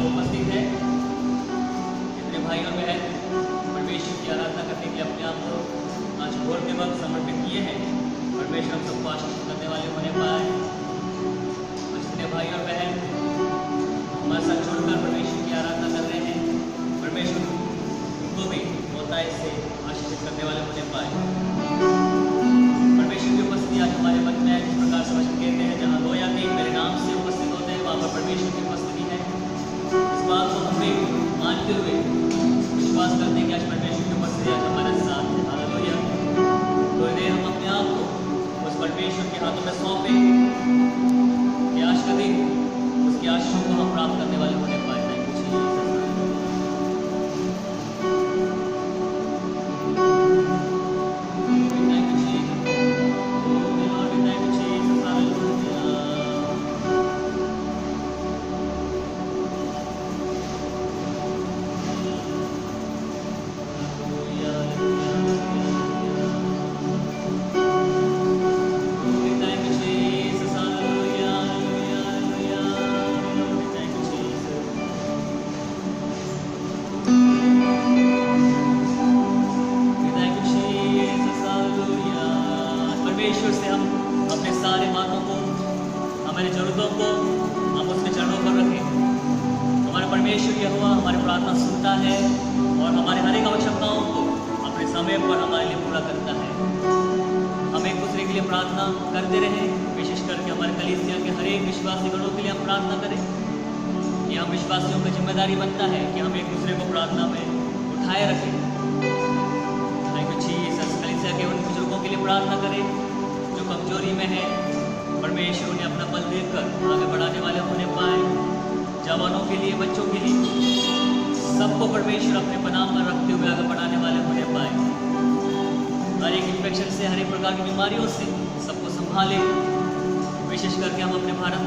उपस्थित है, जितने भाई और बहन परमेश्वर की आराधना करने के लिए अपने आप को आज भोर के वक्त समर्पित किए हैं, परमेश्वर हम सबको आशीष करने वाले होने पाए। और जितने भाई और बहन हमारे साथ छोड़कर परमेश्वर की आराधना कर रहे हैं, परमेश्वर उनको भी बहुतायत से आशीषित करने वाले होने पाए। परमेश्वर की उपस्थिति आज हमारे मन में इस प्रकार से वचन कहते हैं, जहाँ 2 या 3 मेरे नाम से उपस्थित होते हैं वहाँ पर परमेश्वर की उपस्थिति है। इस बात को हमें मानते हुए विश्वास करते हैं कि आज परमेश्वर की उपस्थिति आज हमारे साथ है। हालेलुया। तो इन्हें हम अपने आप को उस परमेश्वर के हाथों में सौंपें कि आज का दिन उसकी आशीषों को हम प्राप्त करने वाले होने पाए। परमेश्वर से हम अपने सारे बातों को, हमारी ज़रूरतों को हम उसके चरणों पर रखें। हमारे परमेश्वर यहोवा हमारी प्रार्थना सुनता है और हमारे हर एक आवश्यकताओं को अपने समय पर हमारे लिए पूरा करता है। हम एक दूसरे के लिए प्रार्थना करते रहें, विशेष करके हमारे कलीसिया के हर एक विश्वासी गणों के लिए हम प्रार्थना करें। ये हम विश्वासियों की जिम्मेदारी बनता है कि हम एक दूसरे को प्रार्थना में उठाए रखें। कलीसिया के उन बुजुर्गों के लिए प्रार्थना करें जो कमजोरी में है, परमेश्वर उन्हें अपना बल देकर आगे बढ़ाने वाले होने पाए। जवानों के लिए, बच्चों के लिए, सबको परमेश्वर अपने पनाह में रखते हुए आगे बढ़ाने वाले होने पाए। हर एक इन्फेक्शन से, हर एक प्रकार की बीमारियों से सबको संभाले। विशेष करके हम अपने भारत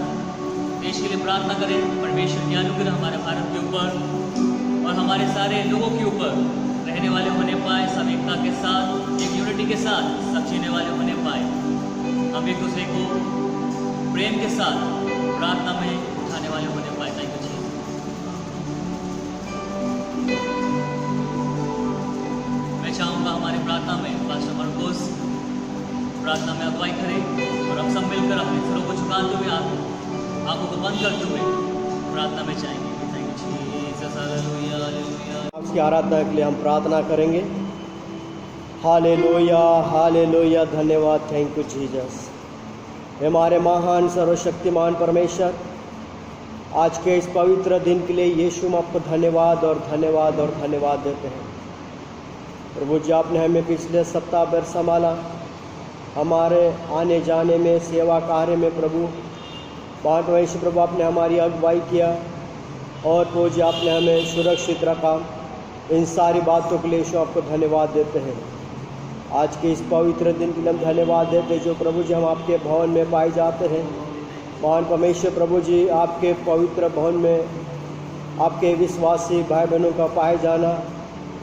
देश के लिए प्रार्थना करें, परमेश्वर की अनुग्रह हमारे भारत के ऊपर और हमारे सारे लोगों के ऊपर रहने वाले होने पाए। सब एकता के साथ, एक यूनिटी के साथ सब जीने वाले होने पाए। हम एक दूसरे को प्रेम के साथ प्रार्थना में उठाने वाले होने पाए। थैंक यू जी। मैं चाहूँगा हमारी प्रार्थना में पास्टर मरकोस प्रार्थना में अगुवाई करें और हम सब मिलकर अपने सिरों को झुकाते हुए आंखों को बंद करते हुए प्रार्थना में जाएंगे। आपकी आराधना के लिए हम प्रार्थना करेंगे। हालेलुया, हालेलुया, धन्यवाद, थैंक यू जीसस। हमारे महान सर्वशक्तिमान परमेश्वर, आज के इस पवित्र दिन के लिए यीशु हम आपको धन्यवाद और धन्यवाद और धन्यवाद देते हैं। प्रभु जी, आपने हमें पिछले सप्ताह भर संभाला, हमारे आने जाने में, सेवा कार्य में प्रभु परमेश्वर प्रभु आपने हमारी अगुवाई किया और प्रभु जी आपने हमें सुरक्षित रखा। इन सारी बातों के लिए यीशु आपको धन्यवाद देते हैं। आज के इस पवित्र दिन के लिए हम धन्यवाद देते हैं जो प्रभु जी हम आपके भवन में पाए जाते हैं। महान परमेश्वर प्रभु जी, आपके पवित्र भवन में आपके विश्वासी भाई बहनों का पाए जाना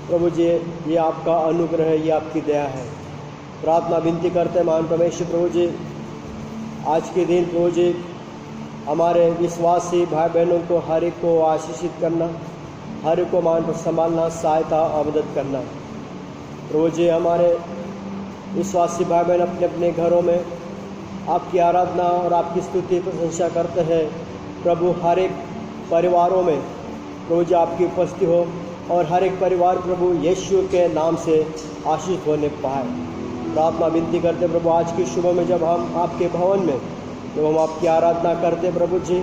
प्रभु जी, ये आपका अनुग्रह है, ये आपकी दया है। प्रार्थना विनती करते हैं महान परमेश्वर प्रभु जी, आज के दिन प्रभु जी हमारे विश्वासी भाई बहनों को हर एक को आशीषित करना, हर एक को मान पर संभालना, सहायता और मदद करना। प्रभु जी, हमारे विश्वासी भाई बहन अपने अपने घरों में आपकी आराधना और आपकी स्तुति प्रशंसा करते हैं। प्रभु, हर एक परिवारों में प्रभु जी आपकी उपस्थिति हो और हर एक परिवार प्रभु यीशु के नाम से आशीष होने पाए। प्रार्थना विनती करते प्रभु, आज की सुबह में जब हम आपके भवन में जब हम आपकी आराधना करते प्रभु जी,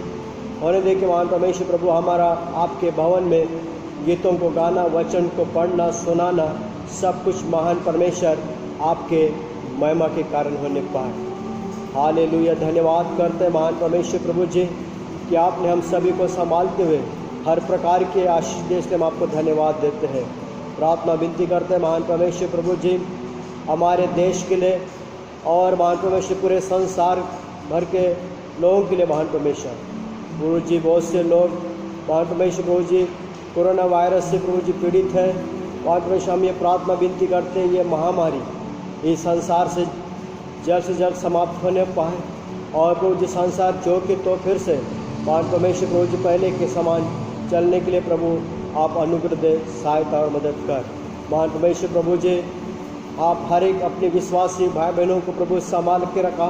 होने दे के महान परमेश्वर प्रभु हमारा आपके भवन में गीतों को गाना, वचन को पढ़ना, सुनाना, सब कुछ महान परमेश्वर आपके महिमा के कारण होने पाए। हालेलुया, धन्यवाद करते हैं महान परमेश्वर प्रभु जी कि आपने हम सभी को संभालते हुए हर प्रकार के आशीष देश से हम आपको धन्यवाद देते हैं। प्रार्थना विनती करते हैं महान परमेश्वर प्रभु जी हमारे देश के लिए और महान परमेश्वर पूरे संसार भर के लोगों के लिए। महान परमेश्वर प्रभु जी, बहुत से लोग महान परमेश्वर प्रभु जी कोरोना वायरस से प्रभु जी पीड़ित है। महान परमेश्वर, हम ये प्रार्थना विनती करते हैं ये महामारी इस संसार से जल्द समाप्त होने पाए और प्रभु जी संसार जो कि तो फिर से महान परमेश्वर प्रभु जी पहले के समान चलने के लिए प्रभु आप अनुग्रह दे, सहायता और मदद कर। महान परमेश्वर प्रभु जी, आप हर एक अपने विश्वासी भाई बहनों को प्रभु संभाल के रखा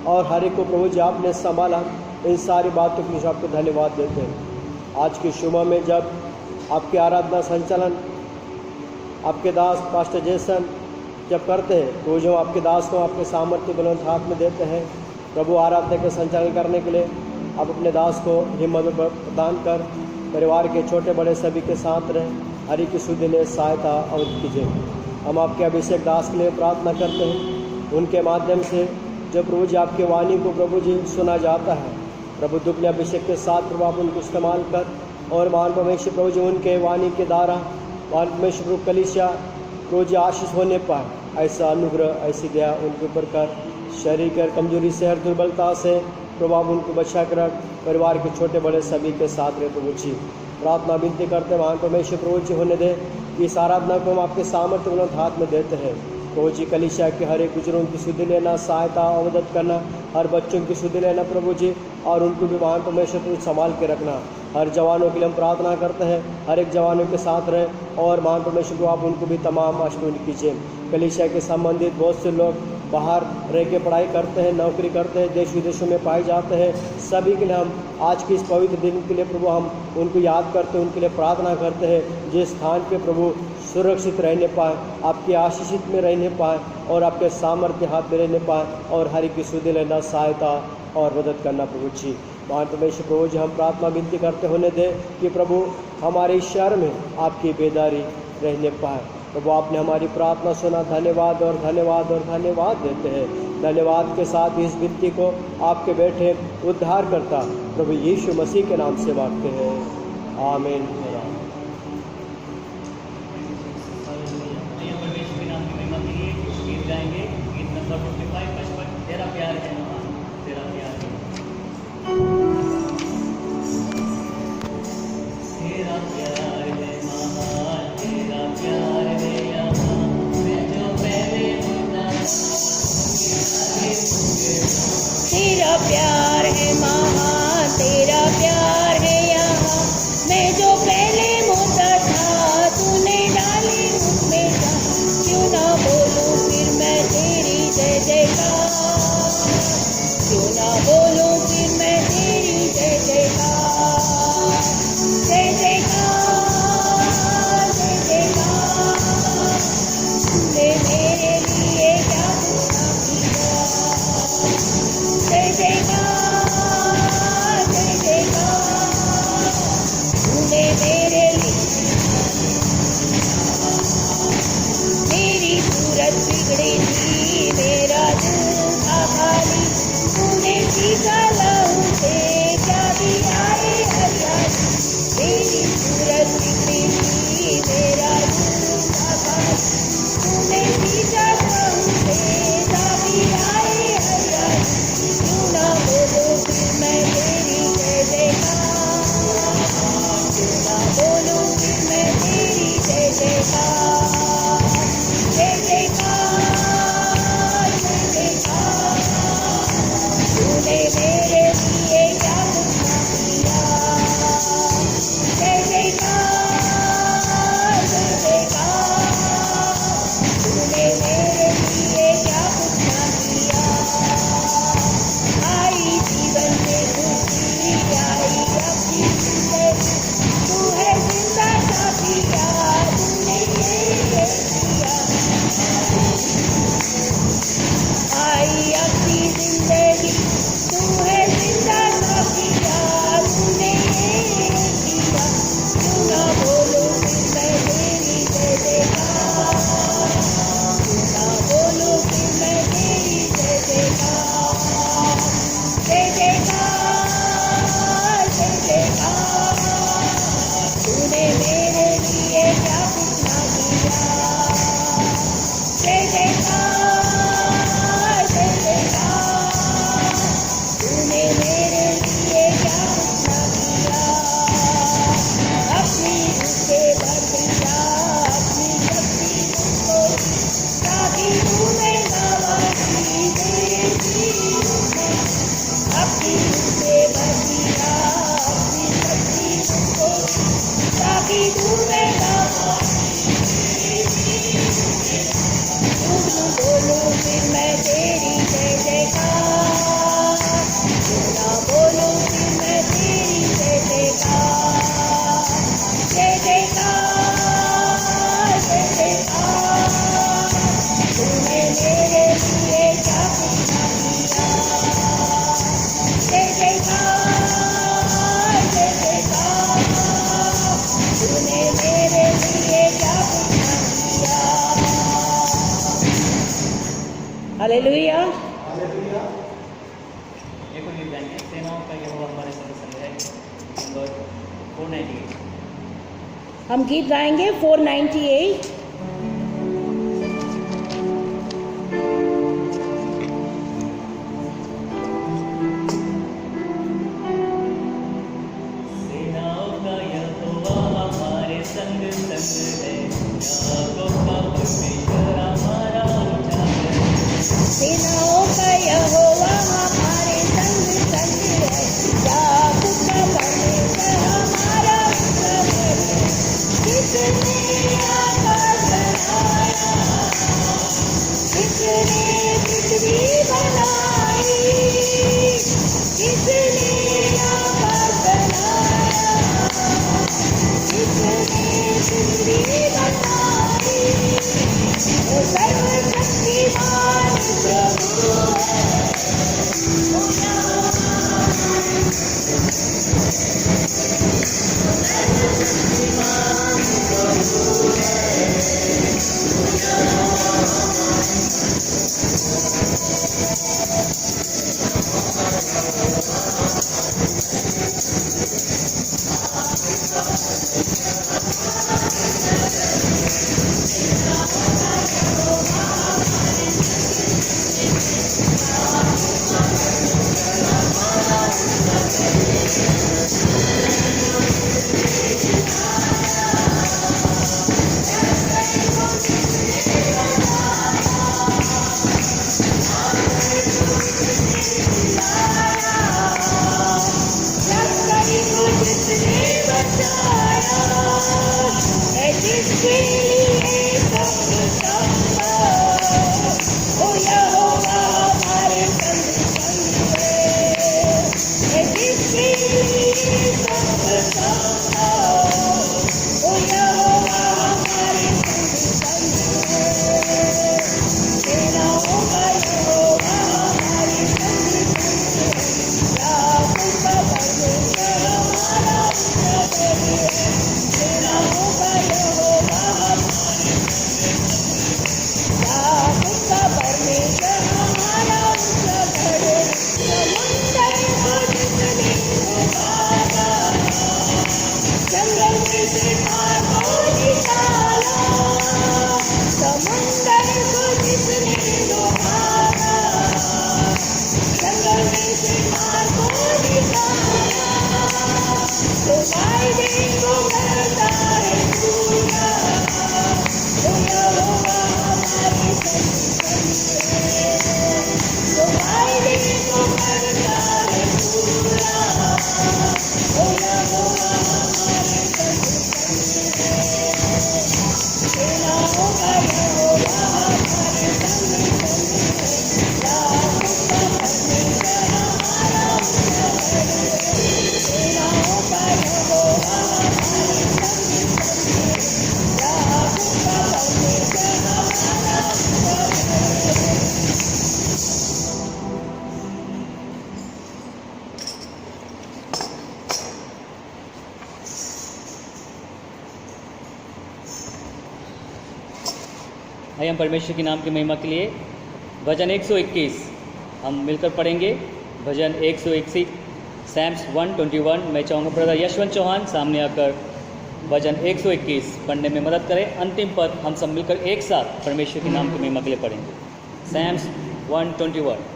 और हर एक को प्रभु जी आपने संभाला। इन सारी बातों के लिए आपको धन्यवाद देते हैं। आज की शुभ में जब आपकी आराधना संचालन आपके दास पास्टर जैसन जब करते हैं तो जो आपके दास को आपके सामर्थ्य बुलंद हाथ में देते हैं प्रभु, आराधना के संचालन करने के लिए आप अपने दास को हिम्मत प्रदान कर परिवार के छोटे बड़े सभी के साथ रहें। हरि की सुधि ले सहायता और कीजिए। हम आपके अभिषेक दास के लिए प्रार्थना करते हैं, उनके माध्यम से जब प्रभु जी आपकी वाणी को प्रभु जी सुना जाता है, प्रभु दुपले अभिषेक के साथ प्रभु आप उनको इस्तेमाल कर और महान परमेश्वर प्रभु जी उनके वाणी के द्वारा महान परमेश्वर प्रभु कलीसिया प्रभु जी आशीष होने पाए, ऐसा अनुग्रह ऐसी दया उनके ऊपर कर। शरीर की कमजोरी से हर दुर्बलता से प्रभु आप उनको बचा कर रख, परिवार के छोटे बड़े सभी के साथ रहे प्रभु जी। प्रार्थना विनती करते महान परमेश्वर प्रभु जी होने दे कि इस आराधना को हम आपके सामर्थ्य बुलंद हाथ में देते हैं। प्रभु जी कलीसिया के हर एक बुजुर्गों की सुधि लेना, सहायता और मदद करना, हर बच्चों की सुधि लेना प्रभु जी, और उनको भी महान परमेश्वर प्रभु संभाल के रखना। हर जवानों के लिए हम प्रार्थना करते हैं, हर एक जवानों के साथ रहे और महान परमेश्वर को आप उनको भी तमाम आशीर्वाद कीजिए। कलीसिया के संबंधित बहुत से लोग बाहर रह के पढ़ाई करते हैं, नौकरी करते हैं, देश विदेशों में पाए जाते हैं, सभी के लिए हम आज के इस पवित्र दिन के लिए प्रभु हम उनको याद करते हैं, उनके लिए प्रार्थना करते हैं। जिस स्थान पे प्रभु सुरक्षित रहने पाए, आपके आशीषित में रहने पाए और आपके सामर्थ्य हाथ में रहने पाए और हर एक की सुधि लेना, सहायता और मदद करना प्रभु जी। महान परमेश्वर प्रभु जी, हम प्रार्थना विनती करते होने दे कि प्रभु हमारे शहर में आपकी बेदारी रहने पाए। प्रभु आपने हमारी प्रार्थना सुना, धन्यवाद और धन्यवाद और धन्यवाद देते हैं। धन्यवाद के साथ इस विनती को आपके बेटे उद्धार करता प्रभु यीशु मसीह के नाम से मांगते हैं, आमीन। परमेश्वर के नाम की महिमा के लिए गीत गाएंगे, गीत नंबर 55 तेरा प्यार है महान, तेरा प्यार है, तेरा प्यार है महान, तेरा प्यार है यहाँ, मैं जो पहले होता तेरा प्यार है महान, तेरा प्यार है यहाँ, मैं जो पहले मुद्दा था तूने डाली मुझमें जान, क्यों ना बोलूं फिर मैं तेरी जय जयकार, क्यों ना बोलूं फिर मैं तेरी जय जयकार, जय जयकार, जय जयकार, तूने मेरे लिए क्या जय जयकार, जय जयकार, तूने मेरे लिए मेरी सूरत बिगड़ी थी, मेरा दिल था खाली, तूने सीखा लहू से क्या दिया है हरियाली, मेरी सूरत बिगड़ी थी, मेरा दिल था खाली, तूने सीखा लहू से क्या दिया है हरियाली, क्यों ना बोलूं फिर मैं तेरी जय जयकार, क्यों ना बोलूं फिर मैं तेरी जय जयकार, जय जयकार, जय जयकार, तूने मेरे लिए क्या कुछ ना किया, जय जयकार, जय जयकार, तूने मेरे लिए क्या कुछ ना किया, आई जीवन में खुशी आई अपनी जिंदगी, तू है जिंदा साथिया, तूने ये किया, आई अपनी जिंदगी, तू है हालेलुया। एक और गीत गाएंगे, सेनाओं का यहोवा हमारे संग संग है, नंबर 498। हम गीत गाएंगे 498। सेनाओं का यहोवा हमारे संग संग है, याकूब का परमेश्वर हमारा उजागर है। सेनाओं का यहोवा हमारे संग संग है, याकूब का परमेश्वर हमारा उजागर है। किसने आकाश बनाया, किसने पृथ्वी बनाई, किसने आकाश बनाया, किसने पृथ्वी बनाई। वो सर्वशक्तिमान प्रभु है, वो लश्करी को जिसने बचाया है, जिसके लिए सब संभव। ओ यहोवा हमारे संग संग है, जिसके लिए सब संभव। ओ यहोवा हमारे संग संग है, सेनाओं का यहोवा हमारे संग संग है, याकूब का परमेश्वर हमारा उजागर है। सेनाओं का यहोवा हमारे संग संग है, याकूब का परमेश्वर हमारा उजागर है। समुंदर को जिसने डुबाया, जंगल में से मार को निकाला। समुंदर को जिसने डुबाया, जंगल में से मार को निकाला। तो वायदे को करता है पूरा, ओ यहोवा हमारे संग संग है। तो वायदे को करता है पूरा, ओ यहोवा हमारे संग संग है। सेनाओं का यहोवा हमारे संग संग है, याकूब का परमेश्वर हमारा उजागर है। सेनाओं का यहोवा हमारे संग संग है, याकूब का परमेश्वर हमारा उजागर है। आइए हम परमेश्वर के नाम की महिमा के लिए भजन 121 हम मिलकर पढ़ेंगे। भजन 121 सैम्स 121। मैं चाहूँगा ब्रदर यशवंत चौहान सामने आकर भजन 121 पढ़ने में मदद करें। अंतिम पद हम सब मिलकर एक साथ परमेश्वर के नाम की महिमा के लिए पढ़ेंगे। सैम्स 121।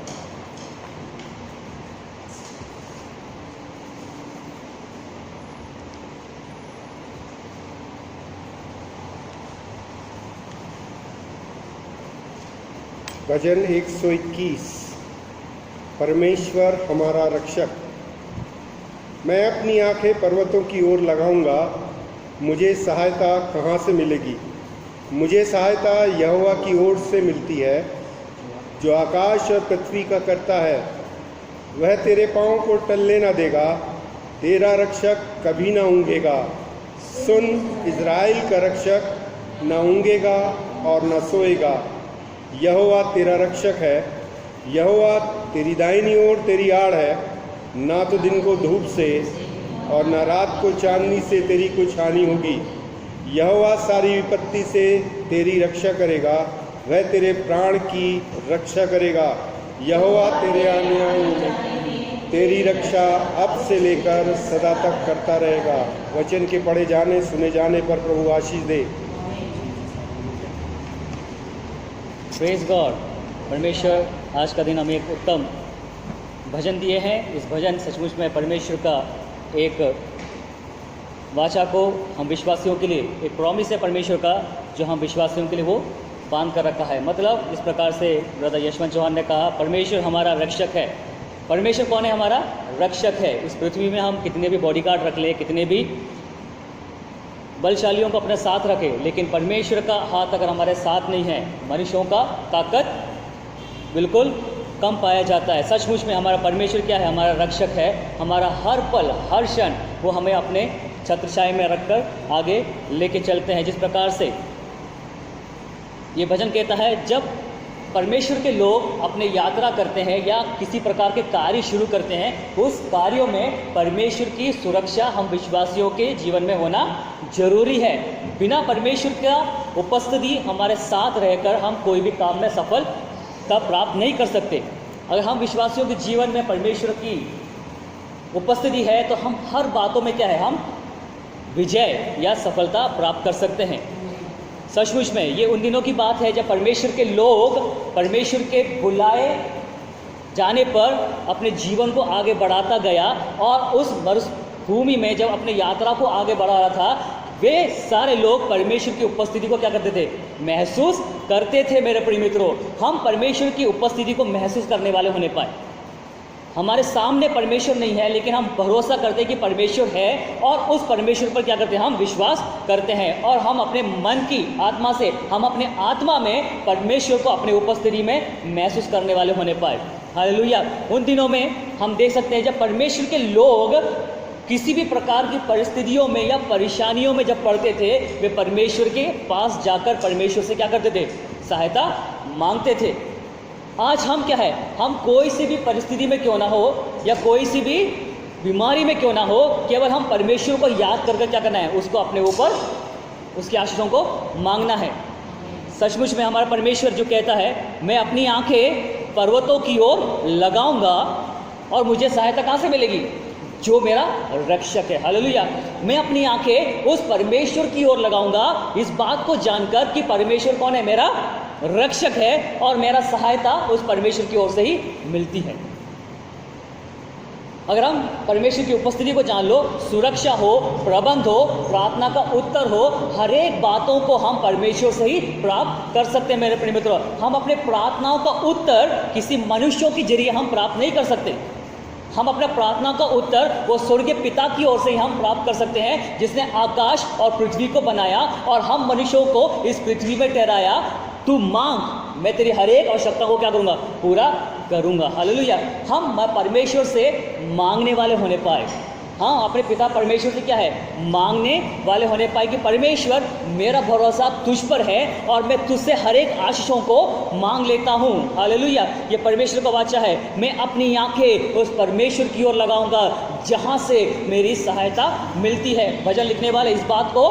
भजन 121। परमेश्वर हमारा रक्षक। मैं अपनी आंखें पर्वतों की ओर लगाऊंगा, मुझे सहायता कहाँ से मिलेगी। मुझे सहायता यहोवा की ओर से मिलती है, जो आकाश और पृथ्वी का करता है। वह तेरे पाँव को टलने न देगा, तेरा रक्षक कभी न ऊँघेगा। सुन, इज़राइल का रक्षक न ऊँघेगा और न सोएगा। यहोवा तेरा रक्षक है, यहोवा तेरी दाहिनी ओर तेरी आड़ है। ना तो दिन को धूप से और न रात को चांदनी से तेरी कुछ हानि होगी। यहोवा सारी विपत्ति से तेरी रक्षा करेगा, वह तेरे प्राण की रक्षा करेगा। यहोवा तेरे आने में तेरी रक्षा अब से लेकर सदा तक करता रहेगा। वचन के पढ़े जाने सुने जाने पर प्रभु आशीष दे। Praise God. परमेश्वर आज का दिन हमें एक उत्तम भजन दिए हैं। इस भजन सचमुच में परमेश्वर का एक वाचा को हम विश्वासियों के लिए एक प्रॉमिस है परमेश्वर का, जो हम विश्वासियों के लिए वो बांध कर रखा है। मतलब इस प्रकार से ब्रदर यशवंत चौहान ने कहा, परमेश्वर हमारा रक्षक है। परमेश्वर कौन है? हमारा रक्षक है। इस पृथ्वी में हम कितने भी बॉडीगार्ड रख ले, कितने भी बलशालियों को अपने साथ रखे, लेकिन परमेश्वर का हाथ अगर हमारे साथ नहीं है, मनुष्यों का ताकत बिल्कुल कम पाया जाता है। सचमुच में हमारा परमेश्वर क्या है? हमारा रक्षक है। हमारा हर पल हर क्षण वो हमें अपने छत्रछाया में रखकर आगे लेके चलते हैं। जिस प्रकार से ये भजन कहता है, जब परमेश्वर के लोग अपने यात्रा करते हैं या किसी प्रकार के कार्य शुरू करते हैं, उस कार्यों में परमेश्वर की सुरक्षा हम विश्वासियों के जीवन में होना जरूरी है। बिना परमेश्वर का उपस्थिति हमारे साथ रहकर हम कोई भी काम में सफलता प्राप्त नहीं कर सकते। अगर हम विश्वासियों के जीवन में परमेश्वर की उपस्थिति है तो हम हर बातों में क्या है? हम विजय या सफलता प्राप्त कर सकते हैं। सचमुच में ये उन दिनों की बात है जब परमेश्वर के लोग परमेश्वर के बुलाए जाने पर अपने जीवन को आगे बढ़ाता गया, और उस मरुभूमि में जब अपने यात्रा को आगे बढ़ा रहा था, वे सारे लोग परमेश्वर की उपस्थिति को क्या करते थे? महसूस करते थे। मेरे प्रिय मित्रों, हम परमेश्वर की उपस्थिति को महसूस करने वाले होने पाए। हमारे सामने परमेश्वर नहीं है, लेकिन हम भरोसा करते हैं कि परमेश्वर है, और उस परमेश्वर पर क्या करते हैं? हम विश्वास करते हैं, और हम अपने मन की आत्मा से, हम अपने आत्मा में परमेश्वर को अपने उपस्थिति में महसूस करने वाले होने पाए। हालेलुया। उन दिनों में हम देख सकते हैं जब परमेश्वर के लोग किसी भी प्रकार की परिस्थितियों में या परेशानियों में जब पड़ते थे, वे परमेश्वर के पास जाकर परमेश्वर से क्या करते थे? सहायता मांगते थे। आज हम क्या है? हम कोई सी भी परिस्थिति में क्यों ना हो या कोई सी भी बीमारी में क्यों ना हो, केवल हम परमेश्वर को याद करके क्या करना है? उसको अपने ऊपर उसकी आशीषों को मांगना है। सचमुच में हमारा परमेश्वर जो कहता है, मैं अपनी आंखें पर्वतों की ओर लगाऊंगा और मुझे सहायता कहाँ से मिलेगी? जो मेरा रक्षक है। हालेलुया। मैं अपनी आंखें उस परमेश्वर की ओर लगाऊंगा, इस बात को जानकर कि परमेश्वर कौन है? मेरा रक्षक है, और मेरा सहायता उस परमेश्वर की ओर से ही मिलती है। अगर हम परमेश्वर की उपस्थिति को जान लो, सुरक्षा हो, प्रबंध हो, प्रार्थना का उत्तर हो, हर एक बातों को हम परमेश्वर से ही प्राप्त कर सकते हैं। मेरे प्रिय मित्रों, हम अपने प्रार्थनाओं का उत्तर किसी मनुष्यों के जरिए हम प्राप्त नहीं कर सकते। हम अपना प्रार्थना का उत्तर वो स्वर्गीय पिता की ओर से ही हम प्राप्त कर सकते हैं, जिसने आकाश और पृथ्वी को बनाया और हम मनुष्यों को इस पृथ्वी में ठहराया। तू मांग, मैं तेरी हर एक आवश्यकता को क्या करूंगा? पूरा करूंगा। हालेलुया। हम परमेश्वर से मांगने वाले होने पाए। हाँ, अपने पिता परमेश्वर से क्या है? मांगने वाले होने पाए कि परमेश्वर, मेरा भरोसा तुझ पर है और मैं तुझसे हर एक आशीषों को मांग लेता हूँ। हालेलुया। ये परमेश्वर का वाचा है। मैं अपनी आंखें उस परमेश्वर की ओर लगाऊंगा जहाँ से मेरी सहायता मिलती है। भजन लिखने वाले इस बात को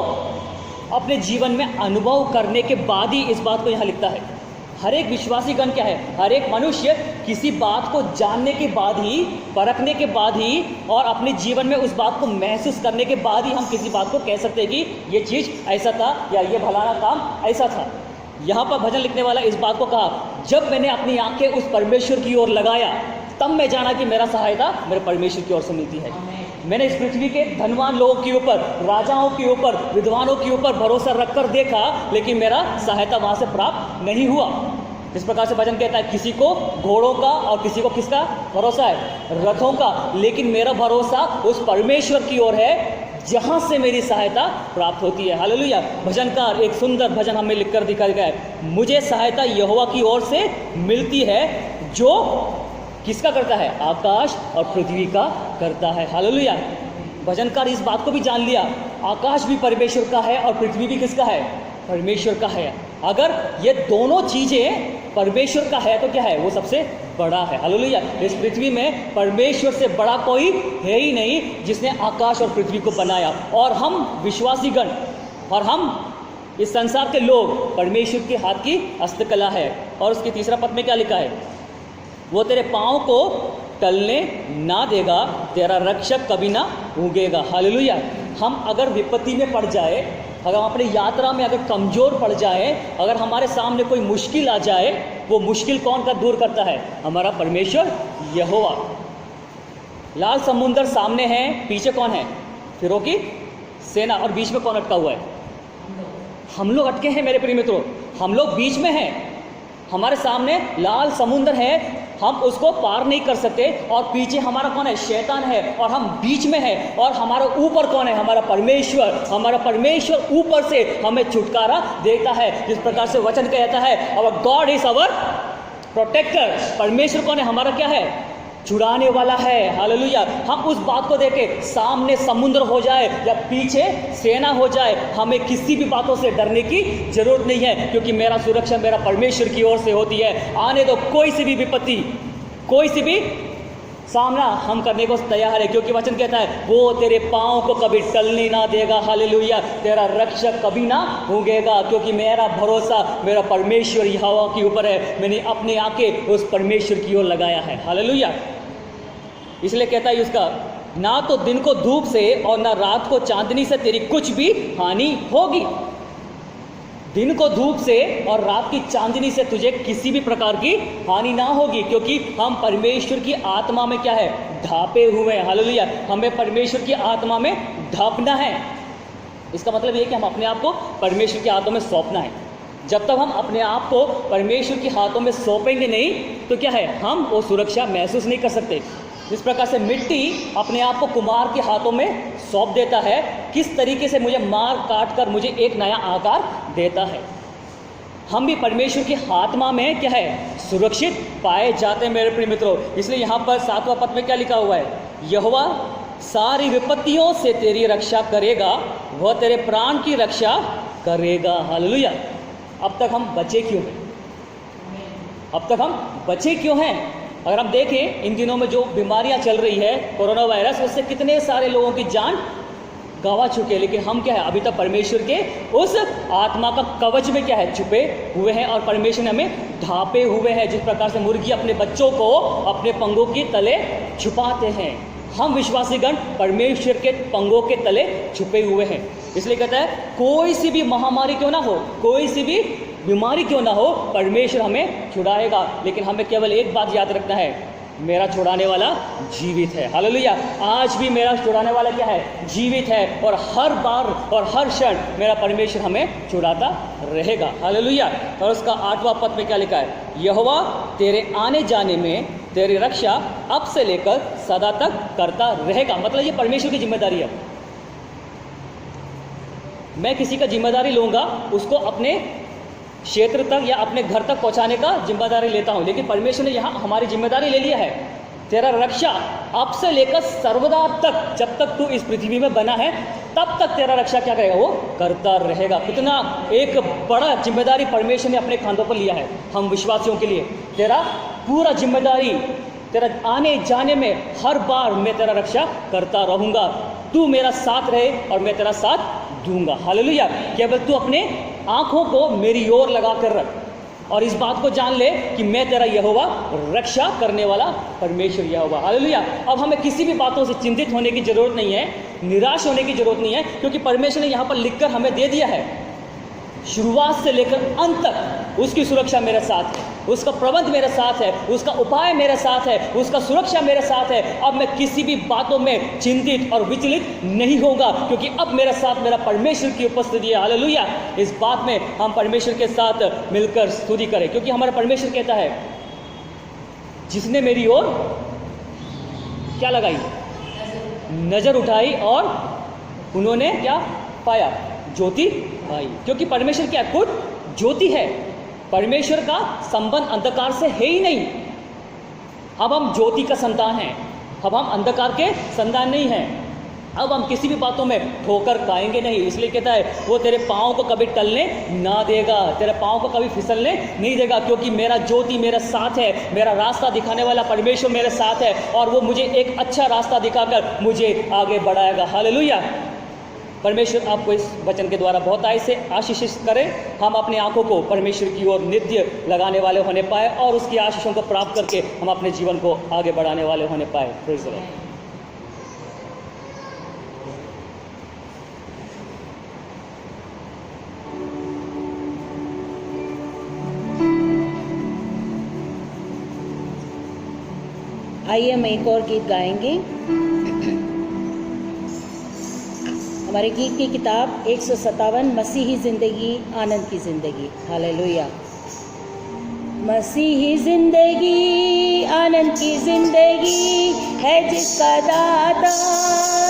अपने जीवन में अनुभव करने के बाद ही इस बात को यहाँ लिखता है। हर एक विश्वासी गण क्या है? हर एक मनुष्य किसी बात को जानने के बाद ही, परखने के बाद ही और अपने जीवन में उस बात को महसूस करने के बाद ही हम किसी बात को कह सकते हैं कि ये चीज़ ऐसा था या ये भलाना काम ऐसा था। यहाँ पर भजन लिखने वाला इस बात को कहा, जब मैंने अपनी आंखें उस परमेश्वर की ओर लगाया, तब मैं जाना कि मेरा सहायता मेरे परमेश्वर की ओर से मिलती है। मैंने इस पृथ्वी के धनवान लोगों के ऊपर, राजाओं के ऊपर, विद्वानों के ऊपर भरोसा रखकर देखा, लेकिन मेरा सहायता वहाँ से प्राप्त नहीं हुआ। इस प्रकार से भजन कहता है, किसी को घोड़ों का और किसी को किसका भरोसा है? रथों का। लेकिन मेरा भरोसा उस परमेश्वर की ओर है जहाँ से मेरी सहायता प्राप्त होती है। हालेलुया। भजनकार एक सुंदर भजन हमें लिखकर दिखा गया है, मुझे सहायता यहोवा की ओर से मिलती है, जो किसका करता है? आकाश और पृथ्वी का करता है। हालेलुया। भजनकार इस बात को भी जान लिया, आकाश भी परमेश्वर का है और पृथ्वी भी किसका है? परमेश्वर का है। अगर ये दोनों चीज़ें परमेश्वर का है तो क्या है? वो सबसे बड़ा है। हालेलुया। इस पृथ्वी में परमेश्वर से बड़ा कोई है ही नहीं, जिसने आकाश और पृथ्वी को बनाया। और हम विश्वासीगण और हम इस संसार के लोग परमेश्वर के हाथ की हस्तकला है। और उसके तीसरा पद में क्या लिखा है? वो तेरे पाँव को टलने ना देगा, तेरा रक्षक कभी ना ऊँगेगा। हालेलुया। हम अगर विपत्ति में पड़ जाए, अगर हम अपनी यात्रा में अगर कमज़ोर पड़ जाए, अगर हमारे सामने कोई मुश्किल आ जाए, वो मुश्किल कौन का दूर करता है? हमारा परमेश्वर यहोवा। लाल समुंदर सामने है, पीछे कौन है? फिरौन की सेना, और बीच में कौन अटका हुआ है? हम लोग अटके हैं मेरे प्रिय मित्रों, हम लोग बीच में हैं। हमारे सामने लाल समुंदर है, हम उसको पार नहीं कर सकते, और पीछे हमारा कौन है? शैतान है, और हम बीच में हैं। और हमारे ऊपर कौन है? हमारा परमेश्वर। हमारा परमेश्वर ऊपर से हमें छुटकारा देता है, जिस प्रकार से वचन कहता है, अवर गॉड इज अवर प्रोटेक्टर। परमेश्वर कौन है? हमारा क्या है? छुड़ाने वाला है। हालेलुया। हम उस बात को देखे, सामने समुद्र हो जाए या पीछे सेना हो जाए, हमें किसी भी बातों से डरने की जरूरत नहीं है, क्योंकि मेरा सुरक्षा मेरा परमेश्वर की ओर से होती है। आने दो कोई सी भी विपत्ति, कोई सी भी सामना हम करने को तैयार है, क्योंकि वचन कहता है वो तेरे पाँव को कभी टलने ना देगा। हालेलुया। तेरा रक्षक कभी ना ऊँगेगा, क्योंकि मेरा भरोसा मेरा परमेश्वर यहोवा के ऊपर है। मैंने अपनी आंखें उस परमेश्वर की ओर लगाया है। हालेलुया। इसलिए कहता है उसका, ना तो दिन को धूप से और ना रात को चांदनी से तेरी कुछ भी हानि होगी। दिन को धूप से और रात की चांदनी से तुझे किसी भी प्रकार की हानि ना होगी, क्योंकि हम परमेश्वर की आत्मा में क्या है? ढापे हुए हैं। हालेलुया। हमें परमेश्वर की आत्मा में ढापना है। इसका मतलब ये है कि हम अपने आप को परमेश्वर के हाथों में सौंपना है। जब तक हम अपने आप को परमेश्वर के हाथों में सौंपेंगे नहीं, तो क्या है? हम वो सुरक्षा महसूस नहीं कर सकते। जिस प्रकार से मिट्टी अपने आप को कुम्हार के हाथों में सौंप देता है, किस तरीके से मुझे मार काट कर मुझे एक नया आकार देता है, हम भी परमेश्वर की आत्मा में क्या है? सुरक्षित पाए जाते हैं मेरे प्रिय मित्रों। इसलिए यहाँ पर 7वां पद में क्या लिखा हुआ है? यहोवा सारी विपत्तियों से तेरी रक्षा करेगा, वह तेरे प्राण की रक्षा करेगा। हालेलुया। अब तक हम बचे क्यों हैं? अब तक हम बचे क्यों हैं? अगर हम देखें इन दिनों में जो बीमारियां चल रही है, कोरोना वायरस, उससे कितने सारे लोगों की जान गंवा चुके हैं, लेकिन हम क्या है? अभी तक परमेश्वर के उस आत्मा का कवच में क्या है? छुपे हुए हैं, और परमेश्वर ने हमें ढापे हुए हैं। जिस प्रकार से मुर्गी अपने बच्चों को अपने पंगों के तले छुपाते हैं, हम विश्वासीगण परमेश्वर के पंगों के तले छुपे हुए हैं। इसलिए कहता है कोई सी भी महामारी क्यों ना हो, कोई सी भी बीमारी क्यों ना हो, परमेश्वर हमें छुड़ाएगा। लेकिन हमें केवल एक बात याद रखना है, मेरा छुड़ाने वाला जीवित है। हालेलुया। आज भी मेरा छुड़ाने वाला क्या है? जीवित है, और हर बार और हर क्षण मेरा परमेश्वर हमें छुड़ाता रहेगा। हालेलुया। और उसका 8वां पद में क्या लिखा है? यहोवा तेरे आने जाने में तेरी रक्षा अब से लेकर सदा तक करता रहेगा। मतलब ये परमेश्वर की जिम्मेदारी है। मैं किसी का जिम्मेदारी लूँगा, उसको अपने क्षेत्र तक या अपने घर तक पहुंचाने का जिम्मेदारी लेता हूं, लेकिन परमेश्वर ने यहाँ हमारी जिम्मेदारी ले लिया है। तेरा रक्षा अब से लेकर सर्वदा तक, जब तक तू इस पृथ्वी में बना है तब तक तेरा रक्षा क्या करेगा? वो करता रहेगा। कितना एक बड़ा जिम्मेदारी परमेश्वर ने अपने खांधों पर लिया है हम विश्वासियों के लिए। तेरा पूरा जिम्मेदारी, तेरा आने जाने में हर बार मैं तेरा रक्षा करता रहूँगा। तू मेरा साथ रहे और मैं तेरा साथ दूंगा। हालेलुया। केवल तू अपने आंखों को मेरी ओर लगा कर रख, और इस बात को जान ले कि मैं तेरा यहोवा रक्षा करने वाला परमेश्वर यहोवा। हालेलुया। अब हमें किसी भी बातों से चिंतित होने की जरूरत नहीं है, निराश होने की जरूरत नहीं है, क्योंकि परमेश्वर ने यहाँ पर लिखकर हमें दे दिया है, शुरुआत से लेकर अंत तक उसकी सुरक्षा मेरे साथ है, उसका प्रबंध मेरे साथ है, उसका उपाय मेरे साथ है, उसका सुरक्षा मेरे साथ है। अब मैं किसी भी बातों में चिंतित और विचलित नहीं होगा, क्योंकि अब मेरे साथ मेरा परमेश्वर की उपस्थिति है। हालेलुया। इस बात में हम परमेश्वर के साथ मिलकर स्तुति करें, क्योंकि हमारा परमेश्वर कहता है जिसने मेरी ओर क्या लगाई? नजर उठाई, और उन्होंने क्या पाया? ज्योति पाई। क्योंकि परमेश्वर क्या खुद ज्योति है। परमेश्वर का संबंध अंधकार से है ही नहीं। अब हम ज्योति का संतान हैं, अब हम अंधकार के संतान नहीं हैं। अब हम किसी भी बातों में ठोकर खाएंगे नहीं। इसलिए कहता है वो तेरे पाँव को कभी टलने ना देगा, तेरे पाँव को कभी फिसलने नहीं देगा, क्योंकि मेरा ज्योति मेरे साथ है, मेरा रास्ता दिखाने वाला परमेश्वर मेरे साथ है, और वो मुझे एक अच्छा रास्ता दिखाकर मुझे आगे बढ़ाएगा। हालेलुया। परमेश्वर आपको इस वचन के द्वारा बहुत आशीषित करे। हम अपनी आंखों को परमेश्वर की ओर नित्य लगाने वाले होने पाए और उसकी आशीषों को प्राप्त करके हम अपने जीवन को आगे बढ़ाने वाले होने पाए। Praise the Lord. आइए हम एक और गीत गाएंगे। हमारे गीत की किताब 157 मसीही ज़िंदगी आनंद की ज़िंदगी। हालेलुया। मसीही ज़िंदगी आनंद की ज़िंदगी है जिसका दाता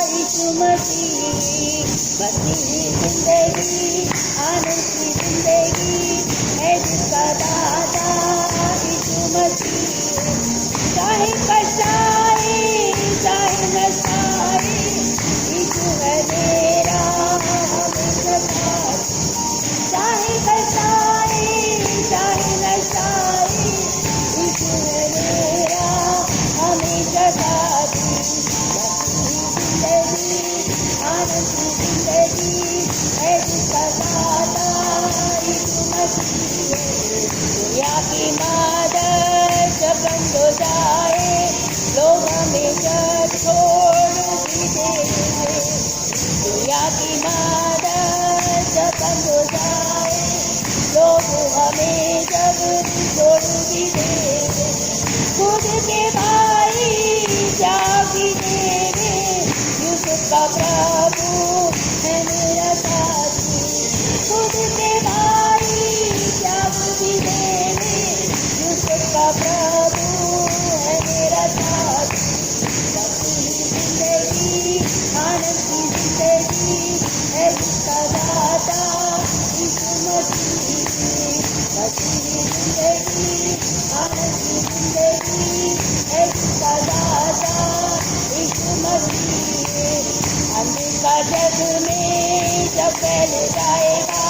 यीशु मसीह। मसीही ज़िंदगी आनंद की ज़िंदगी है जिसका दाता यीशु मसीह। चाहे कसाई चाहे नसाई यीशु है मेरा हमेशा साथी। चाहे कसाई चाहे नसाई यीशु है मेरा हमेशा साथी। जिंदगी आनंद की जिंदगी है जिसका दाता यीशु मसीह। दुनिया की मदद जब बंद हो जाए लोग हमें जब छोड़ भी देंगे। दुनिया की मदद जब बंद हो जाए लोग हमें जब छोड़ भी देंगे। खुद के भाई जा भी देंगे यूसुफ का प्रभु है मेरा साथी। खुद के भाई जा भी देंगे यूसुफ का प्रभु है मेरा साथी। जिंदगी आनंद की जिंदगी है जिसका दाता यीशु मसीह। मसीही जिंदगी आनंद की जिंदगी है जिसका दाता यीशु मसीह। अंधकार जग में जब फैल जाएगा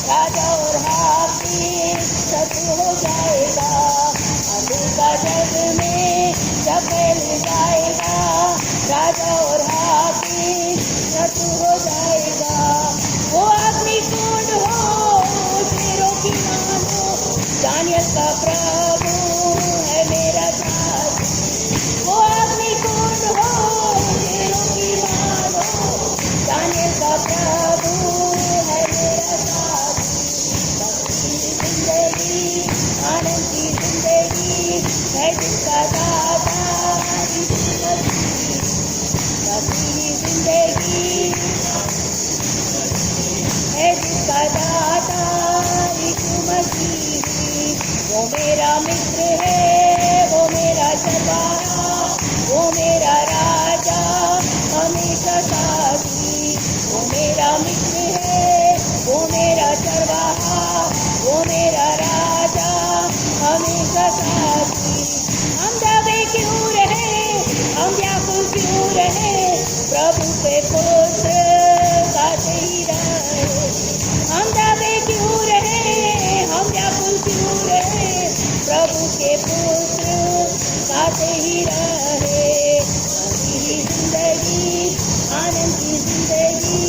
राजा और हाकिम शत्रु हो जाएगा। अंधकार जग में जब फैल जाएगा राजा और हाकिम शत्रु हो जाएगा। वो अग्निकुंड हो शेरों की मानो दानियल का प्रभु है मेरा साथी। वो अग्निकुंड हो शेरों की मानो दानियल का प्रभु है मेरा साथी। जिंदगी आनंद की जिंदगी है जिसका दाता यीशु मसीह। मसीही जिंदगी है जिसका दाता यीशु मसीह। वो मेरा मित्र है वो मेरा सरदारा वो मेरा राजा हमेशा साथी। वो मेरा मित्र है वो मेरा सरदारा वो मेरा राजा हमेशा साथी। हम दबे क्यों रहे हम व्याकुल क्यों रहे प्रभु के पुत्र गाते ही रहे। हम दबे क्यों रहे हम व्याकुल क्यों रहे प्रभु के पुत्र गाते ही रहे। मसीही जिंदगी आनंद की जिंदगी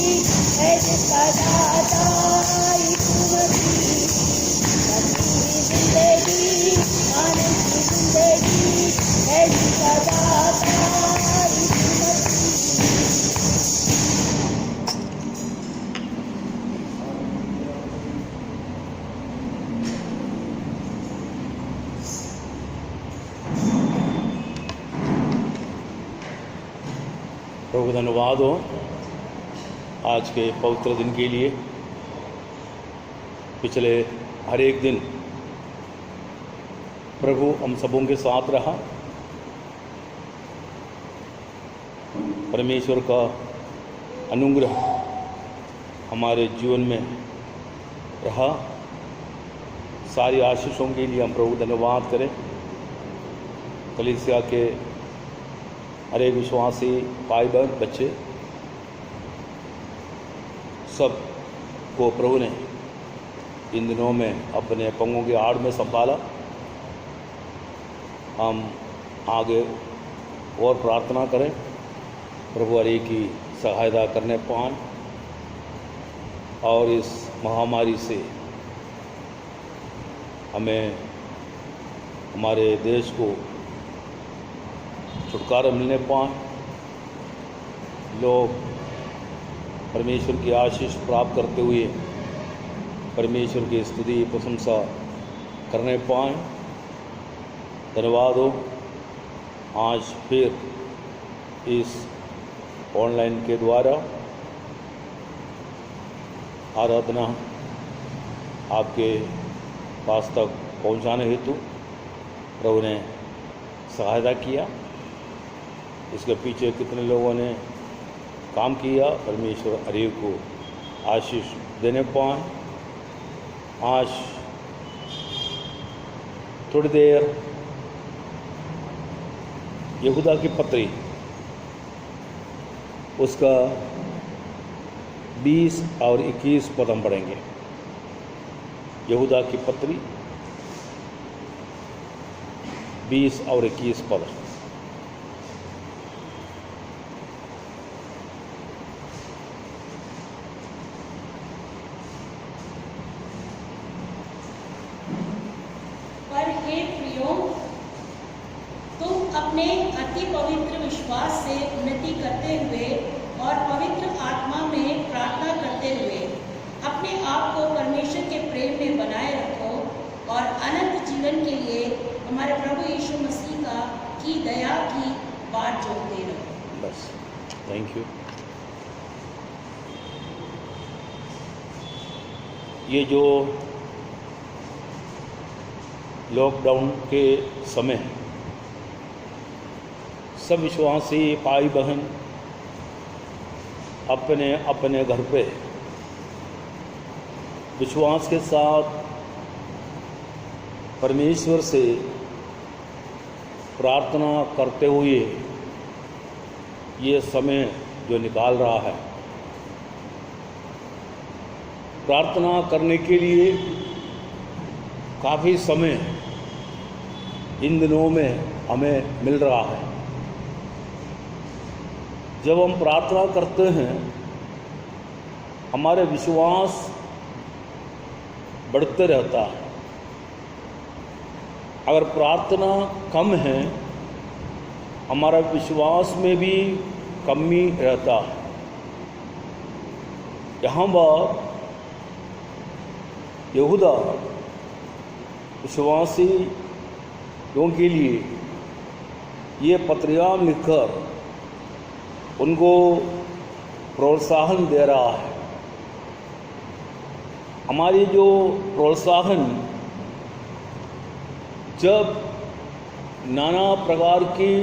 है जिसका दाता यीशु मसीह। मसीही जिंदगी आनंद की जिंदगी है जिसका दाता यीशु मसीह। प्रभु धन्यवाद हो आज के पवित्र दिन के लिए। पिछले हर एक दिन प्रभु हम सबों के साथ रहा। परमेश्वर का अनुग्रह हमारे जीवन में रहा। सारी आशीषों के लिए हम प्रभु धन्यवाद करें। कलीसिया के हर एक विश्वासी भाई बहन बच्चे सब को प्रभु ने इन दिनों में अपने पंगों की आड़ में संभाला। हम आगे और प्रार्थना करें प्रभु हरि की सहायता करने पान और इस महामारी से हमें हमारे देश को छुटकारा मिलने पाए, लोग परमेश्वर की आशीष प्राप्त करते हुए परमेश्वर की स्तुति प्रशंसा करने पाएँ। धन्यवाद हो। आज फिर इस ऑनलाइन के द्वारा आराधना आपके पास तक पहुंचाने हेतु प्रभु ने सहायता किया। इसके पीछे कितने लोगों ने काम किया, परमेश्वर हर एक को आशीष देने पाए। आज थोड़ी देर यहूदा की पत्री उसका 20 और 21 पद हम पढ़ेंगे। यहूदा की पत्री 20 और 21 पद। पर हे प्रियो, तुम अपने अति पवित्र विश्वास से उन्नति करते हुए और पवित्र आत्मा में प्रार्थना करते हुए अपने आप को परमेश्वर के प्रेम में बनाए रखो और अनंत जीवन के लिए हमारे प्रभु यीशु मसीह की दया की बाट जोड़ते रहो। बस, थैंक यू। ये जो लॉकडाउन के समय सब विश्वासी भाई बहन अपने अपने घर पे विश्वास के साथ परमेश्वर से प्रार्थना करते हुए ये समय जो निकाल रहा है, प्रार्थना करने के लिए काफ़ी समय इन दिनों में हमें मिल रहा है। जब हम प्रार्थना करते हैं हमारे विश्वास बढ़ते रहता है। अगर प्रार्थना कम है हमारा विश्वास में भी कमी रहता है। यहाँ पर यहूदा विश्वासी लोगों के लिए ये पत्रियाँ लिखकर उनको प्रोत्साहन दे रहा है। हमारी जो प्रोत्साहन जब नाना प्रकार की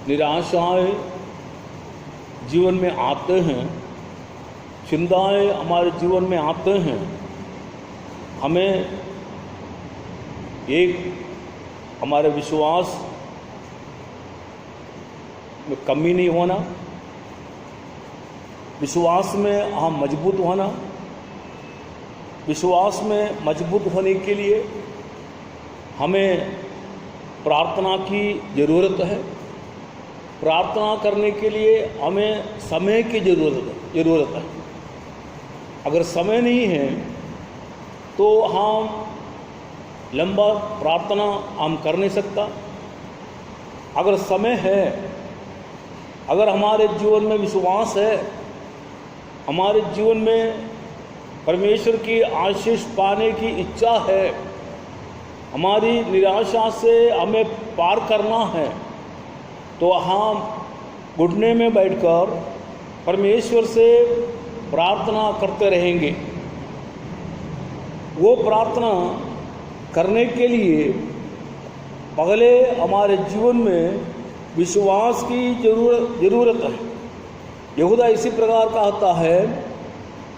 निराशाएं जीवन में आते हैं, चिंताएं हमारे जीवन में आते हैं, हमें एक हमारे विश्वास में कमी नहीं होना, विश्वास में हम मजबूत होना। विश्वास में मजबूत होने के लिए हमें प्रार्थना की ज़रूरत है। प्रार्थना करने के लिए हमें समय की ज़रूरत है। अगर समय नहीं है तो हम लंबा प्रार्थना हम कर नहीं सकता। अगर समय है, अगर हमारे जीवन में विश्वास है, हमारे जीवन में परमेश्वर की आशीष पाने की इच्छा है, हमारी निराशा से हमें पार करना है, तो हम घुटने में बैठकर परमेश्वर से प्रार्थना करते रहेंगे। वो प्रार्थना करने के लिए पहले हमारे जीवन में विश्वास की ज़रूरत है। यहूदा इसी प्रकार कहता है,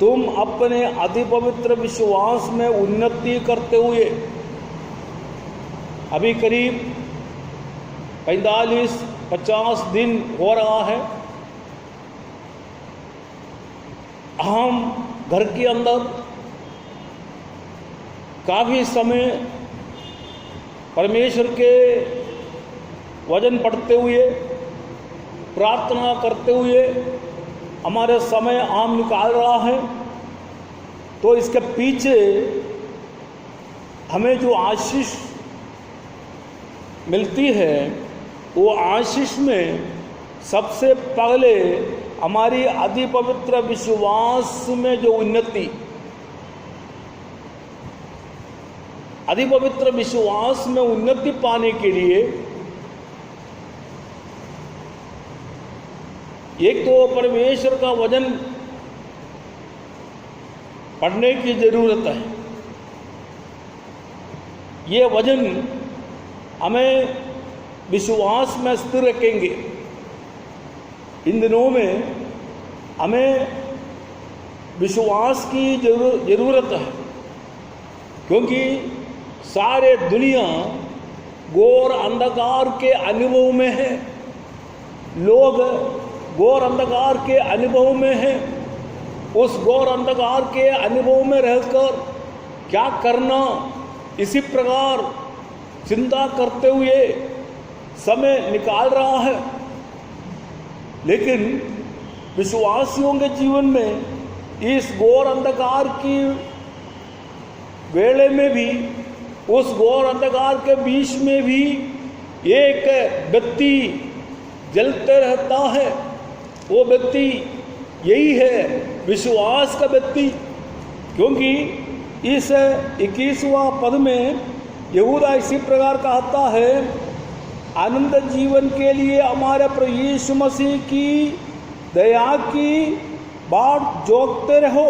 तुम अपने अति पवित्र विश्वास में उन्नति करते हुए, अभी करीब 45-50 दिन हो रहा है, हम घर के अंदर काफ़ी समय परमेश्वर के वचन पढ़ते हुए, प्रार्थना करते हुए हमारे समय आम निकाल रहा है, तो इसके पीछे हमें जो आशीष मिलती है, वो आशीष में सबसे पहले हमारी अति पवित्र विश्वास में जो उन्नति, अति पवित्र विश्वास में उन्नति पाने के लिए एक तो परमेश्वर का वचन पढ़ने की जरूरत है। ये वचन हमें विश्वास में स्थिर रखेंगे। इन दिनों में हमें विश्वास की जरूरत है, क्योंकि सारे दुनिया घोर अंधकार के अनुभव में है। लोग घोर अंधकार के अनुभव में है। उस घोर अंधकार के अनुभव में रहकर क्या करना, इसी प्रकार चिंता करते हुए समय निकाल रहा है। लेकिन विश्वासियों के जीवन में इस घोर अंधकार की वेले में भी, उस घोर अंधकार के बीच में भी एक बत्ती जलते रहता है। वो बत्ती यही है, विश्वास का बत्ती। क्योंकि इस 21वां पद में यहूदा इसी प्रकार कहता है, आनंद जीवन के लिए हमारे प्रभु यीशु मसीह की दया की बाट जोतते रहो।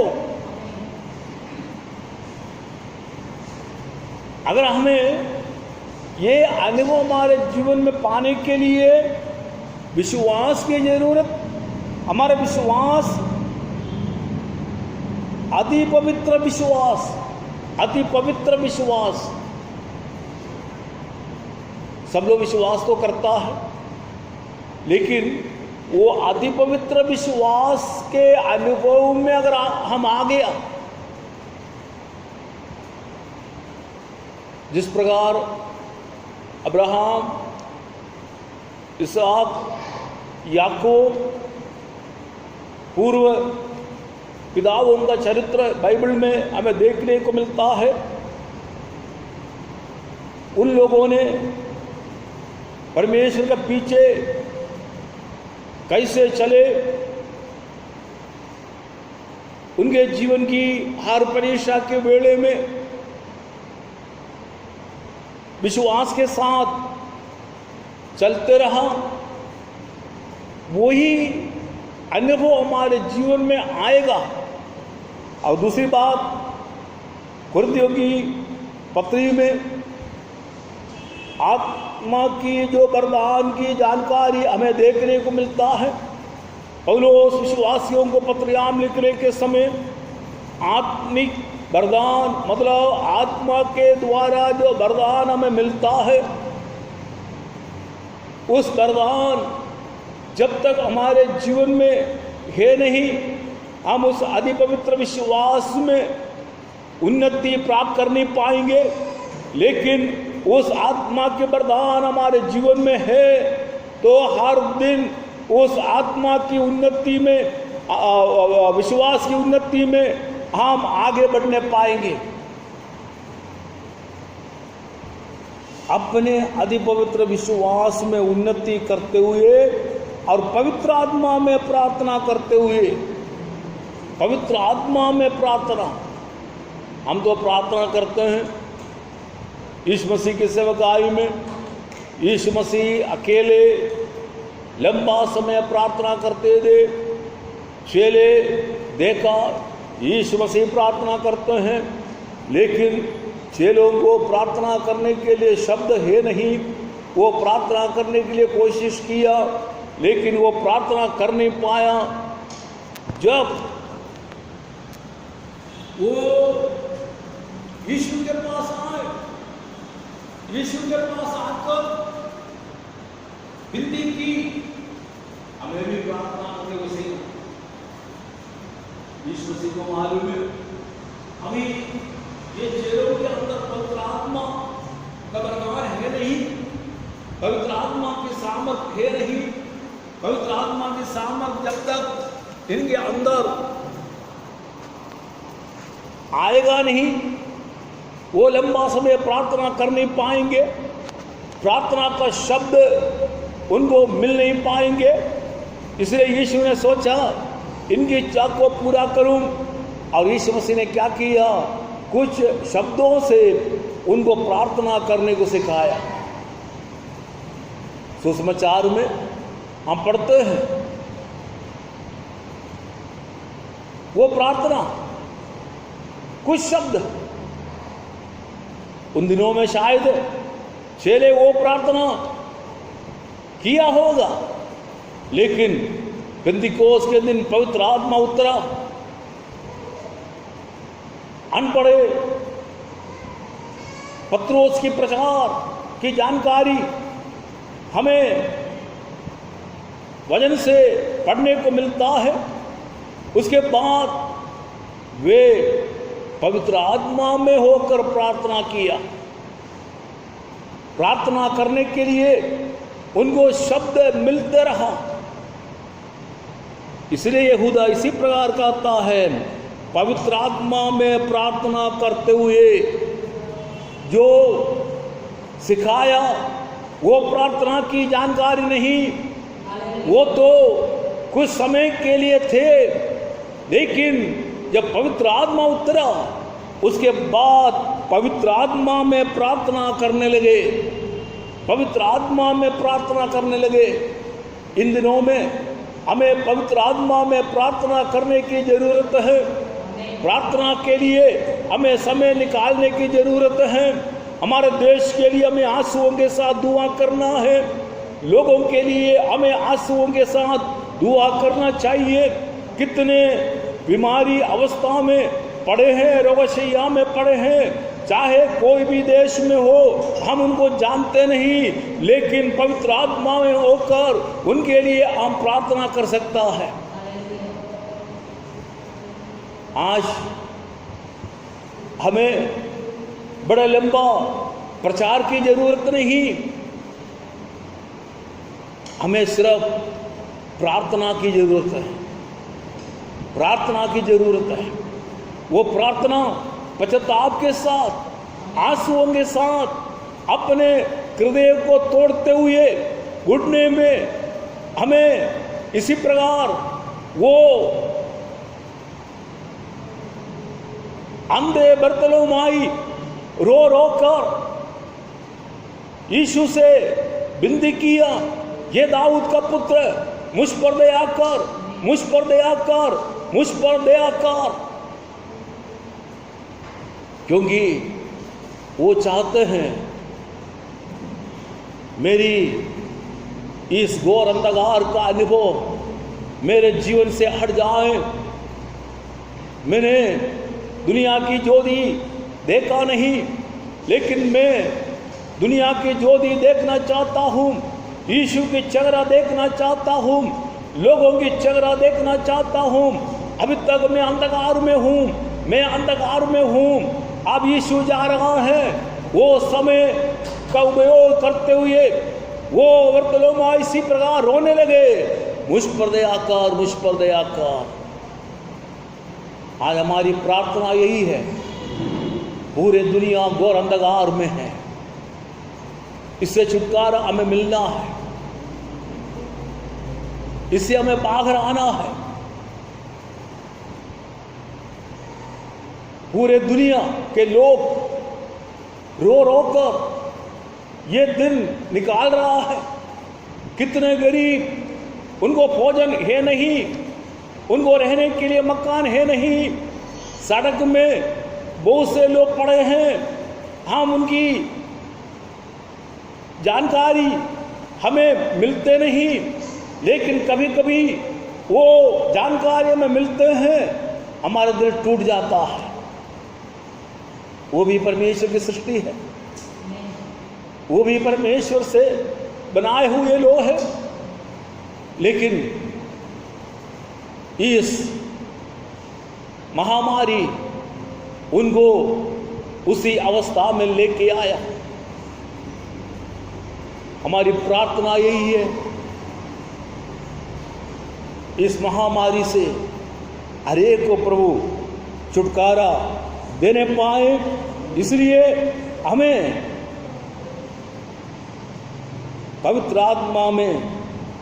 अगर हमें ये अनुभव हमारे जीवन में पाने के लिए विश्वास की जरूरत, हमारा विश्वास अति पवित्र विश्वास, अति पवित्र विश्वास। सब लोग विश्वास तो करता है, लेकिन वो अति पवित्र विश्वास के अनुभव में अगर हम आ गया, जिस प्रकार अब्राहम, इसहाक, याकूब पूर्व पिताओं का चरित्र बाइबल में हमें देखने को मिलता है। उन लोगों ने परमेश्वर के पीछे कैसे चले, उनके जीवन की हर परीक्षा के वेले में विश्वास के साथ चलते रहा। वही अनुभव हमारे जीवन में आएगा। और दूसरी बात, कुरिन्थियों की पत्री में आत्मा की जो वरदान की जानकारी हमें देखने को मिलता है। पौलुस विश्वासियों को पत्रियाम लिखने के समय आत्मिक वरदान, मतलब आत्मा के द्वारा जो वरदान हमें मिलता है, उस वरदान जब तक हमारे जीवन में है नहीं, हम उस अति पवित्र विश्वास में उन्नति प्राप्त कर नहीं पाएंगे। लेकिन उस आत्मा के वरदान हमारे जीवन में है, तो हर दिन उस आत्मा की उन्नति में, विश्वास की उन्नति में हम आगे बढ़ने पाएंगे। अपने अति पवित्र विश्वास में उन्नति करते हुए और पवित्र आत्मा में प्रार्थना करते हुए, पवित्र आत्मा में प्रार्थना, हम तो प्रार्थना करते हैं यीशु मसीह की सेवकाई में। यीशु मसीह अकेले लंबा समय प्रार्थना करते थे। चेले देखा यीशु मसीह प्रार्थना करते हैं, लेकिन चेलों को प्रार्थना करने के लिए शब्द है नहीं। वो प्रार्थना करने के लिए कोशिश किया, लेकिन वो प्रार्थना कर नहीं पाया। जब वो यीशु के पास आए, यीशु के पास आकर विनती की, हमें भी प्रार्थना करने को सीखा। यीशु मसीह को मालूम है अभी ये चेलों के अंदर पवित्र आत्मा का वरदान है नहीं, पवित्र आत्मा की सामर्थ है नहीं। पवित्र आत्मा की सामर्थ जब तक इनके अंदर आएगा नहीं, वो लंबा समय प्रार्थना कर नहीं पाएंगे, प्रार्थना का शब्द उनको मिल नहीं पाएंगे। इसलिए यीशु ने सोचा इनकी इच्छा को पूरा करूं, और यीशु मसीह ने क्या किया, कुछ शब्दों से उनको प्रार्थना करने को सिखाया। सुसमाचार में हम पढ़ते हैं वो प्रार्थना, कुछ शब्द। उन दिनों में शायद चेले वो प्रार्थना किया होगा, लेकिन पेंतिकोस के दिन पवित्र आत्मा उतरा, अनपढ़े पत्रोस की प्रचार की जानकारी हमें वचन से पढ़ने को मिलता है। उसके बाद वे पवित्र आत्मा में होकर प्रार्थना किया। प्रार्थना करने के लिए उनको शब्द मिलते रहा। इसलिए यहूदा इसी प्रकार कहता है, पवित्र आत्मा में प्रार्थना करते हुए जो सिखाया वो प्रार्थना की जानकारी नहीं, वो तो कुछ समय के लिए थे, लेकिन जब पवित्र आत्मा उतरा उसके बाद पवित्र आत्मा में प्रार्थना करने लगे, पवित्र आत्मा में प्रार्थना करने लगे। इन दिनों में हमें पवित्र आत्मा में प्रार्थना करने की जरूरत है। प्रार्थना के लिए हमें समय निकालने की जरूरत है। हमारे देश के लिए हमें आंसुओं के साथ दुआ करना है, लोगों के लिए हमें आंसुओं के साथ दुआ करना चाहिए। कितने बीमारी अवस्था में पड़े हैं, रोगशैया में पड़े हैं, चाहे कोई भी देश में हो, हम उनको जानते नहीं, लेकिन पवित्र आत्मा में होकर उनके लिए हम प्रार्थना कर सकता है। आज हमें बड़ा लंबा प्रचार की जरूरत नहीं, हमें सिर्फ प्रार्थना की जरूरत है, प्रार्थना की जरूरत है। वो प्रार्थना पश्चाताप के साथ, आंसुओं के साथ, अपने हृदय को तोड़ते हुए घुटने में हमें इसी प्रकार वो अंधे बरतलोमाई रो रो कर यीशु से विनती किया, ये दाऊद का पुत्र मुझ पर दया कर, मुझ पर दया कर, मुझ पर दया कर, क्योंकि वो चाहते हैं मेरी इस घोर अंधकार का अनुभव मेरे जीवन से हट जाए। मैंने दुनिया की ज्योति देखा नहीं, लेकिन मैं दुनिया की ज्योति देखना चाहता हूँ, यीशु की चेहरा देखना चाहता हूँ, लोगों की चेहरा देखना चाहता हूँ। अभी तक मैं अंधकार में हूँ, मैं अंधकार में हूँ। अब यीशु जा रहा है, वो समय का उपयोग करते हुए वो बरतलोमा इसी प्रकार रोने लगे, मुझ पर दया कर, मुझ पर दया कर। आज हमारी प्रार्थना यही है, पूरे दुनिया घोर अंधकार में है, इससे छुटकारा हमें मिलना है, इससे हमें बाहर आना है। पूरे दुनिया के लोग रो रो कर ये दिन निकाल रहा है। कितने गरीब, उनको भोजन है नहीं, उनको रहने के लिए मकान है नहीं, सड़क में बहुत से लोग पड़े हैं। हम उनकी जानकारी हमें मिलते नहीं, लेकिन कभी कभी वो जानकारी हमें मिलते हैं, हमारा दिल टूट जाता है। वो भी परमेश्वर की सृष्टि है, वो भी परमेश्वर से बनाए हुए लोग हैं, लेकिन इस महामारी उनको उसी अवस्था में लेके आया। हमारी प्रार्थना यही है, इस महामारी से हर एक को प्रभु छुटकारा देने पाए। इसलिए हमें पवित्र आत्मा में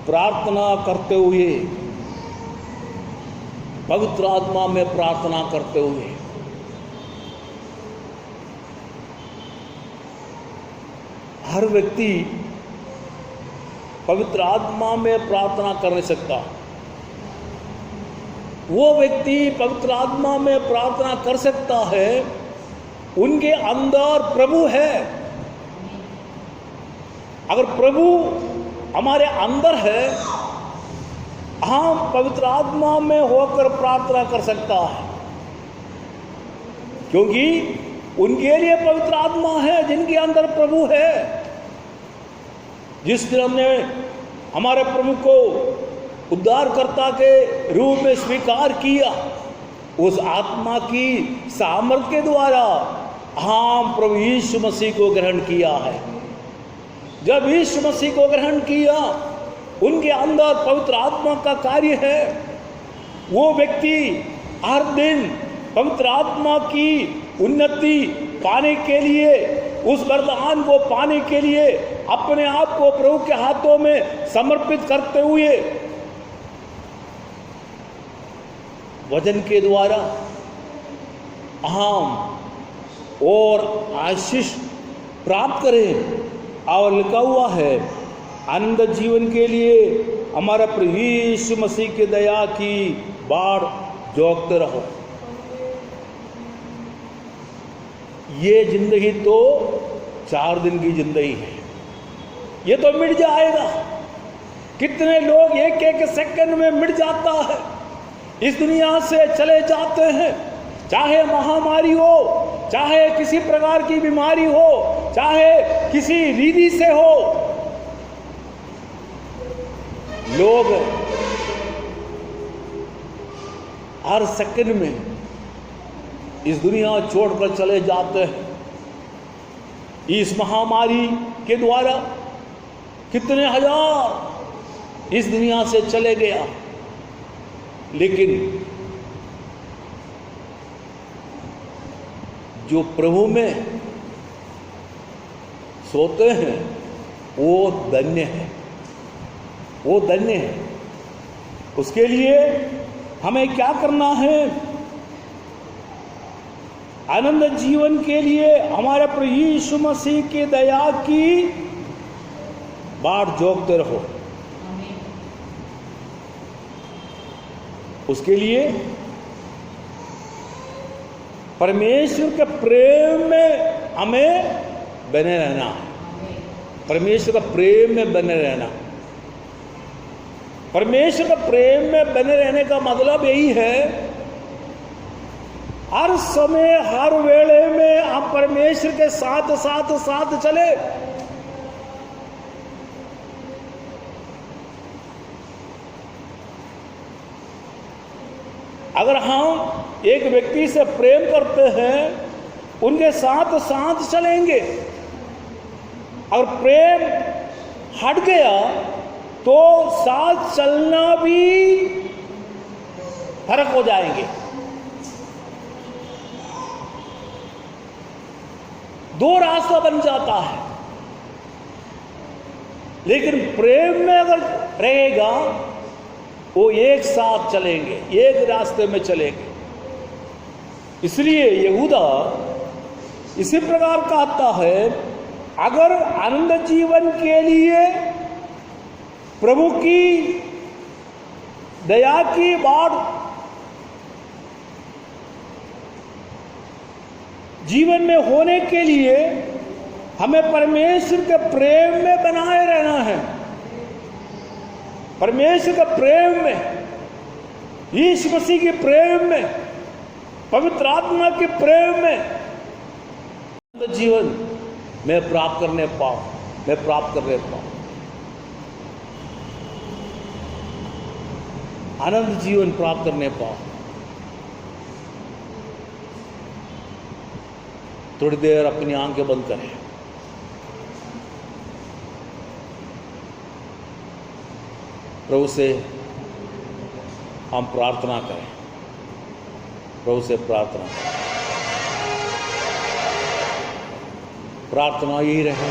प्रार्थना करते हुए, पवित्र आत्मा में प्रार्थना करते हुए हर व्यक्ति पवित्र आत्मा में प्रार्थना कर नहीं सकता। वो व्यक्ति पवित्र आत्मा में प्रार्थना कर सकता है उनके अंदर प्रभु है। अगर प्रभु हमारे अंदर है, हम पवित्र आत्मा में होकर प्रार्थना कर सकता है, क्योंकि उनके लिए पवित्र आत्मा है जिनके अंदर प्रभु है। जिस दिन हमने हमारे प्रभु को उद्धारकर्ता के रूप में स्वीकार किया, उस आत्मा की सामर्थ्य के द्वारा हम प्रभु यीशु मसीह को ग्रहण किया है। जब यीशु मसीह को ग्रहण किया, उनके अंदर पवित्र आत्मा का कार्य है। वो व्यक्ति हर दिन पवित्र आत्मा की उन्नति पाने के लिए, उस वरदान को पाने के लिए अपने आप को प्रभु के हाथों में समर्पित करते हुए वचन के द्वारा हम और आशीष प्राप्त करें। और लिखा हुआ है, आनंद जीवन के लिए हमारा प्रभु यीशु मसीह की दया की बाढ़ जोगते रहो। ये जिंदगी तो 4 दिन की जिंदगी है, ये तो मिट जाएगा। कितने लोग एक एक सेकंड में मिट जाता है, इस दुनिया से चले जाते हैं। चाहे महामारी हो, चाहे किसी प्रकार की बीमारी हो, चाहे किसी रीति से हो, लोग हर सेकंड में इस दुनिया छोड़कर चले जाते हैं। इस महामारी के द्वारा कितने हजार इस दुनिया से चले गया, लेकिन जो प्रभु में सोते हैं वो धन्य है, वो धन्य है। उसके लिए हमें क्या करना है? आनंद जीवन के लिए हमारे प्रभु यीशु मसीह की दया की बाट जोगते रहो। उसके लिए परमेश्वर के प्रेम में हमें बने रहना, परमेश्वर का प्रेम में बने रहना। परमेश्वर का प्रेम में बने रहने का मतलब यही है, हर समय हर वेले में आप परमेश्वर के साथ साथ साथ चले। अगर हम एक व्यक्ति से प्रेम करते हैं, उनके साथ साथ चलेंगे। और प्रेम हट गया तो साथ चलना भी फर्क हो जाएंगे। दो रास्ता बन जाता है। लेकिन प्रेम में अगर रहेगा, वो एक साथ चलेंगे, एक रास्ते में चलेंगे। इसलिए यहूदा इसी प्रकार कहता है, अगर आनंद जीवन के लिए प्रभु की दया की बात जीवन में होने के लिए हमें परमेश्वर के प्रेम में बनाए रहना है। परमेश्वर के प्रेम में, यीशु मसीह के प्रेम में, पवित्र आत्मा के प्रेम में जीवन मैं प्राप्त करने पाऊं, मैं प्राप्त करने पाऊं। आनंद जीवन प्राप्त करने पाऊं। थोड़ी देर अपनी आंखें बंद करें। प्रभु से हम प्रार्थना करें, प्रभु से प्रार्थना करें। प्रार्थना यही रहे,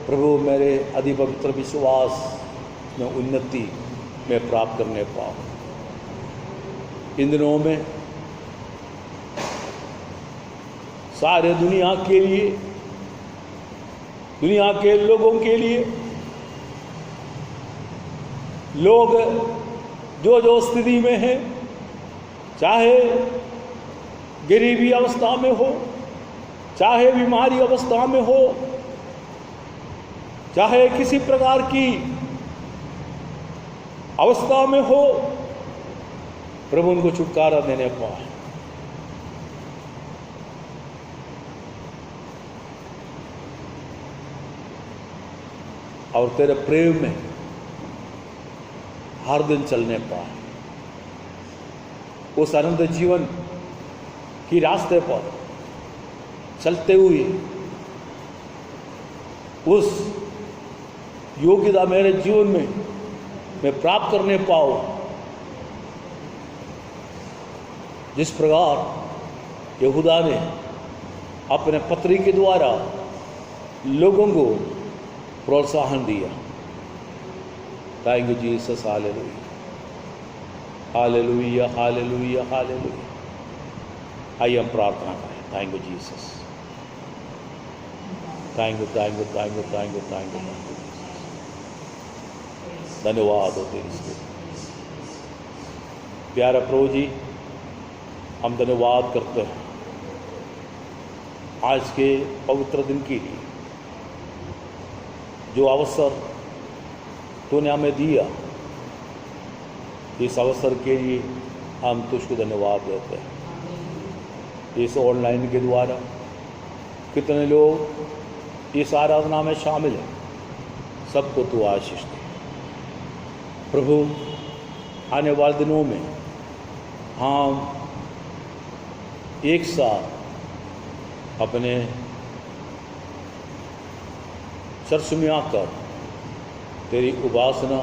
प्रभु मेरे अति पवित्र विश्वास में उन्नति में प्राप्त करने पाऊँ। इन दिनों में सारे दुनिया के लिए, दुनिया के लोगों के लिए, लोग जो जो स्थिति में हैं, चाहे गरीबी अवस्था में हो, चाहे बीमारी अवस्था में हो, चाहे किसी प्रकार की अवस्था में हो, प्रभु उनको छुटकारा देने पाए। और तेरे प्रेम में हर दिन चलने पाए। उस अनंत जीवन की रास्ते पर चलते हुए उस योग्यता मेरे जीवन में मैं प्राप्त करने पाऊँ, जिस प्रकार यहूदा ने अपने पत्री के द्वारा लोगों को प्रोत्साहन दिया। Thank you Jesus, hallelujah, hallelujah, hallelujah, hallelujah. आइए हम प्रार्थना करें। Thank you Jesus, thank you, thank you, thank you, thank you, thank you, धन्यवाद हो तेरी स्तुति। प्यारा प्रभु जी, हम धन्यवाद करते हैं आज के पवित्र दिन के लिए, जो अवसर तूने हमें दिया। इस अवसर के लिए हम तुझको धन्यवाद देते हैं। इस ऑनलाइन के द्वारा कितने लोग इस आराधना में शामिल हैं, सबको तू आशीष दे प्रभु। आने वाले दिनों में हम एक साथ अपने चर्च में आकर तेरी उपासना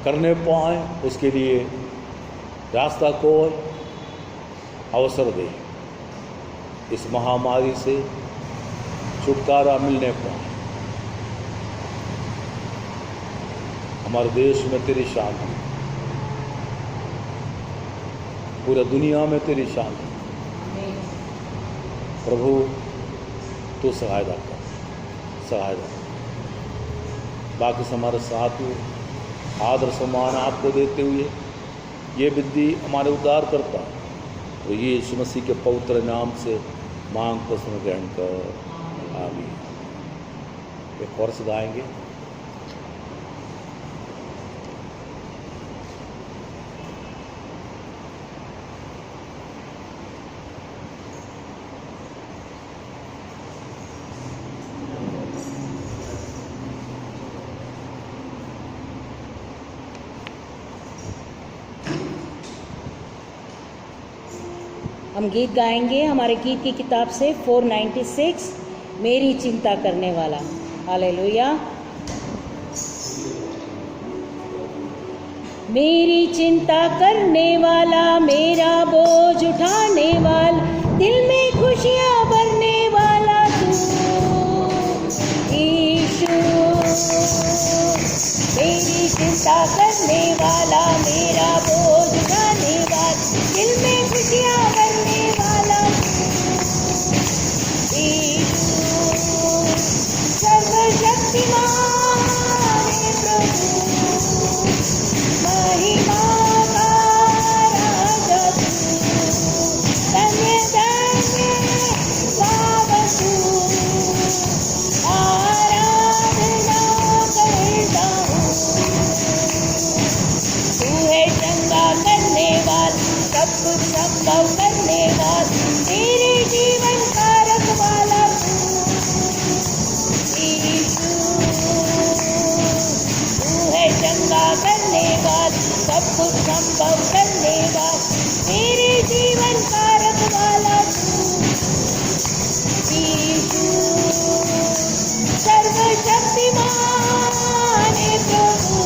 करने पाएँ, उसके लिए रास्ता को अवसर दे। इस महामारी से छुटकारा मिलने पाए। हमारे देश में तेरी शांति, पूरा दुनिया में तेरी शांति प्रभु, तू सहायता कर, सहायता। बाकी हमारे साथ आदर सम्मान आपको देते हुए ये विधि हमारे उद्धार करता, तो ये यीशु मसीह के पवित्र नाम से मांग प्रश्न ग्रहण कर, आमीन। एक और गाएंगे। हम गीत गाएंगे हमारे गीत की किताब से 496, मेरी चिंता करने वाला। हालेलुया। मेरी चिंता करने वाला, मेरा बोझ उठाने वाला, दिल में खुशियाँ भरने वाला तू यीशु। मेरी चिंता करने वाला, मेरा बोझ उठाने वाला, दिल में खुशियाँ भरने वाला यीशु। सर्वशक्तिमान है प्रभु, महिमा का राजा तू, धन्य धन्य बाबा तू, आराधना करता हूँ। तू है चंगा करने वाला, सब कुछ संभव करने वाला, तेरे जीवन का रखवाला तू यीशु। तू है चंगा करने वाला, सब कुछ संभव करने वाला, तेरे जीवन का रखवाला तू यीशु। सर्वशक्तिमान है प्रभु,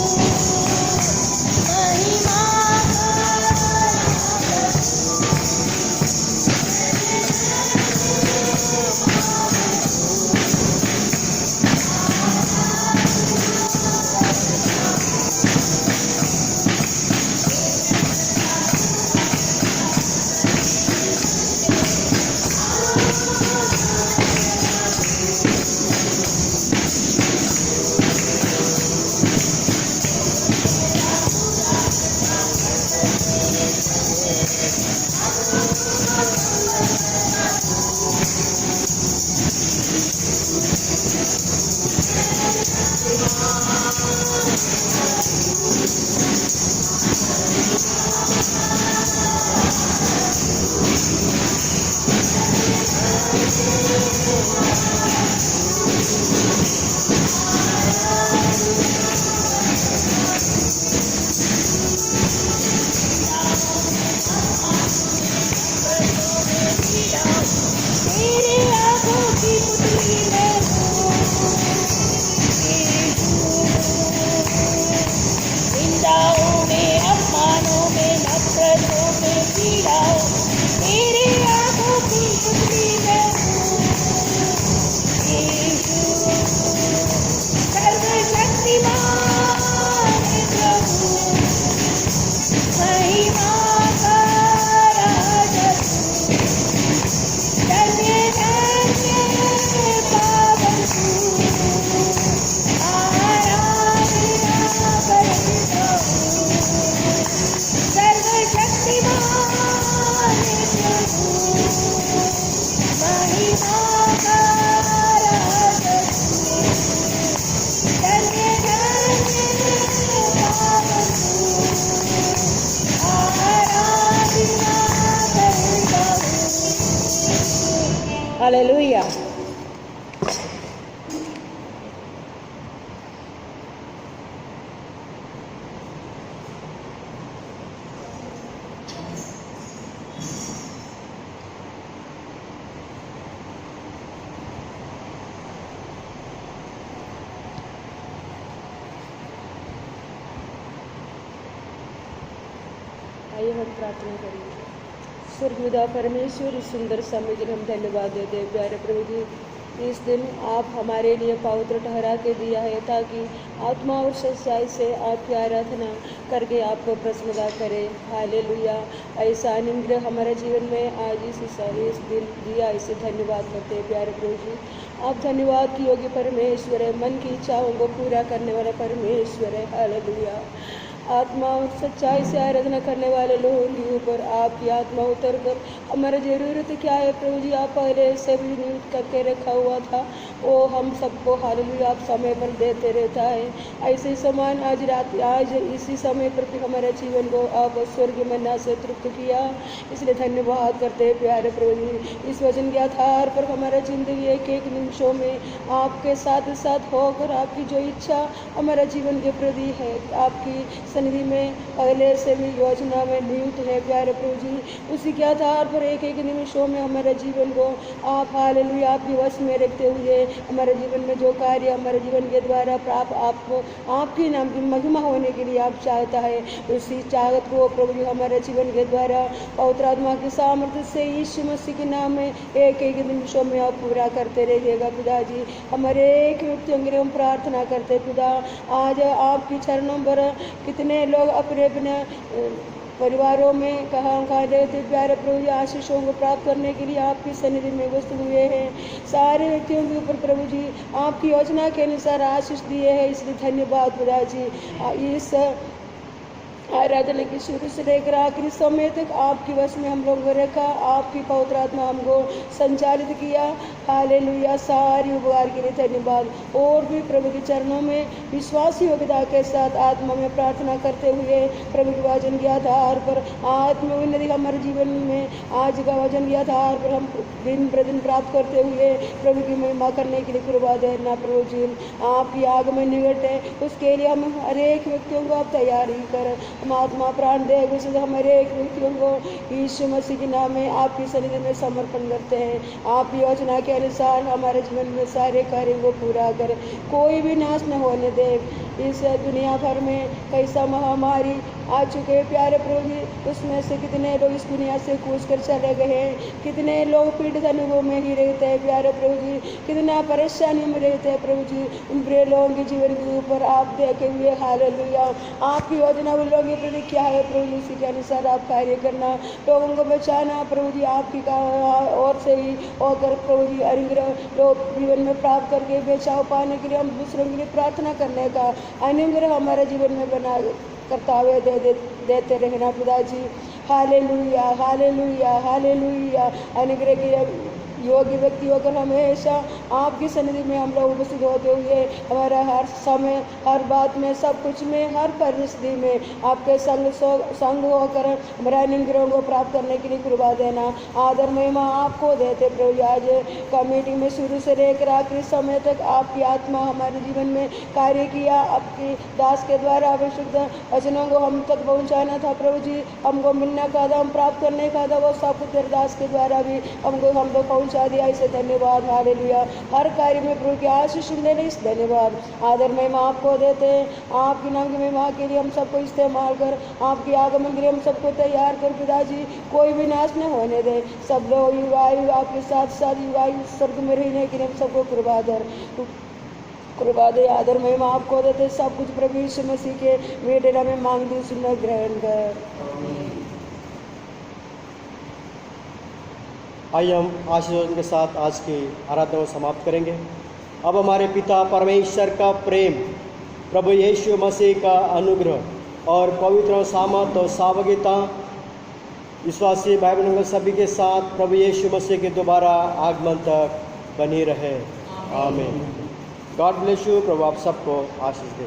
आइए हम प्रार्थना करेंगे। स्वर्गपिता परमेश्वर, इस सुंदर समय के लिए हम धन्यवाद देते हैं प्यारे प्रभु जी। इस दिन आप हमारे लिए पवित्र ठहरा के दिया है ताकि आत्मा और सच्चाई से आपकी आराधना करके आपको प्रसन्नता करें। हालेलुया। ऐसा अनुग्रह हमारे जीवन में आज इस दिन दिया, इसे धन्यवाद करते हैं प्यारे प्रभु जी। आप धन्यवाद की योग्य परमेश्वर है, मन की इच्छाओं को पूरा करने वाला परमेश्वर है। हालेलुया। आत्मा और सच्चाई से आराधना करने वाले लोगों के ऊपर आपकी आत्मा उतर कर हमारी ज़रूरत क्या है प्रभु जी, आप पहले से भी नियुक्त करके रखा हुआ था, वो हम सबको हालेलुया आप समय पर देते रहता है। ऐसे समान आज इसी समय पर भी हमारे जीवन को आप स्वर्ग मन्ना से तृप्त किया, इसलिए धन्यवाद करते हैं प्यारे प्रभु जी। इस वचन के आधार पर हमारा ज़िंदगी एक एक निमिषों में आपके साथ साथ होकर आपकी जो इच्छा हमारा जीवन के प्रति है, आपकी सन्निधि में पहले से भी योजना में नियुक्त है प्यारे प्रभु जी। उसी के आधार पर एक एक निमिषों में हमारे जीवन को आप हालेलुया आपकी वश में रखते हुए हमारे जीवन में जो कार्य हमारे जीवन के द्वारा प्राप्त आपके नाम की महिमा होने के लिए आप चाहता है, उसी चाहत को प्रभु जी हमारे जीवन के द्वारा पवित्र आत्मा की सामर्थ्य से यीशु मसीह के नाम में एक एक निमिषों में आप पूरा करते रहिएगा पिताजी। हमारे एक व्यक्तियों के लिए हम प्रार्थना करते पिता, आज आपकी चरणों पर कितने लोग अपने अपने परिवारों में कहाँ रहे थे प्यारे प्रभु जी, आशीषों को प्राप्त करने के लिए आपकी सन्निधि में उपस्थित हुए हैं। सारे व्यक्तियों के ऊपर प्रभु जी आपकी योजना के अनुसार आशीष दिए हैं, इसलिए धन्यवाद पिता जी। इस आराधना की शुरू से लेकर आखिरी समय तक आपकी वश में हम लोगों को रखा, आपकी पवित्र आत्मा हमको संचालित किया। हालेलुया। सारी उपकार के लिए धन्यवाद। और भी प्रभु के चरणों में विश्वासी योग्यता के साथ आत्मा में प्रार्थना करते हुए प्रभु के वचन के आधार पर आत्म उन्नति हमारे जीवन में आज का वचन के आधार पर हम दिन प्रतिदिन प्राप्त करते हुए प्रभु की महिमा करने के लिए कृपा देना प्रभु जी। आपकी आगमन निकट है, उसके लिए हम हर एक व्यक्तियों को आप तैयारी कर हम आत्मा प्राण दे घुस हमारे एक व्यक्तियों को यीशु मसीह के नाम में आपकी सन्निधि में समर्पण करते हैं। आप योजना के अनुसार हमारे जीवन में सारे कार्यों को पूरा कर, कोई भी नाश न होने दे। इस दुनिया भर में कैसा महामारी आ चुके हैं प्यारे प्रभु जी, उसमें से कितने लोग इस दुनिया से कूच कर चले गए हैं, कितने लोग पीड़ित अनुभव में ही रहते हैं प्यारे प्रभु जी, कितना परेशानी में रहते हैं प्रभु जी। उन बुरे लोगों के जीवन के ऊपर आप देखे हुए हालेलुया आपकी योजना उन लोगों के प्रति क्या है प्रभु जी, उसी के अनुसार आप कार्य करना, लोगों को बचाना प्रभु जी, आपकी ओर से ही होकर प्रभु जी अनुग्रह लोग जीवन में प्राप्त करके बचाव पाने के लिए हम दूसरों के लिए प्रार्थना करने का अनुग्रह हमारे जीवन में बना करता हुए देते रहना पिताजी। Hallelujah hallelujah hallelujah. अनुग्रह के योग्य व्यक्ति होकर हमेशा आपकी सन्निधि में हम लोग उपस्थित होते हुए हमारा हर समय हर बात में सब कुछ में हर परिस्थिति में आपके संग होकर हमारा अनुग्रहों को प्राप्त करने के लिए कृपा देना। आदर महिमा आपको देते प्रभु। आज कमेटी में शुरू से लेकर आखिरी समय तक आपकी आत्मा हमारे जीवन में कार्य किया, आपके दास के द्वारा अभिषिक्त वचनों को हम तक पहुँचाना था प्रभु जी, हमको मिलने का था, हम प्राप्त करने का था, वो सब कुछ दास के द्वारा भी हम लोग पहुँचा दिया, इसे धन्यवाद। हालेलुया। हर कार्य में प्रभु की आशीष देने इस धन्यवाद आदर महिमा आपको देते हैं। आपके नाम की महिमा के लिए हम सबको इस्तेमाल कर, आपके आगमन के लिए हम सबको तैयार कर पिताजी, कोई भी नाश न होने दे। सब लोग युवायु आपके साथ साथ युवायु स्वर्ग में रहने के लिए हम सबको कृपा दे। आदर महिमा आपको देते सब कुछ प्रभु यीशु मसीह के बेटे नाम में मांगते सुनना ग्रहण कर। आइए हम आशीर्वाद के साथ आज की आराधना को समाप्त करेंगे। अब हमारे पिता परमेश्वर का प्रेम, प्रभु यीशु मसीह का अनुग्रह और पवित्र सामर्थ और सावगिता विश्वासी भाई बहनों के सभी के साथ प्रभु यीशु मसीह के दोबारा आगमन तक बनी रहे। आमीन। God bless you. प्रभु आप सबको आशीष दे।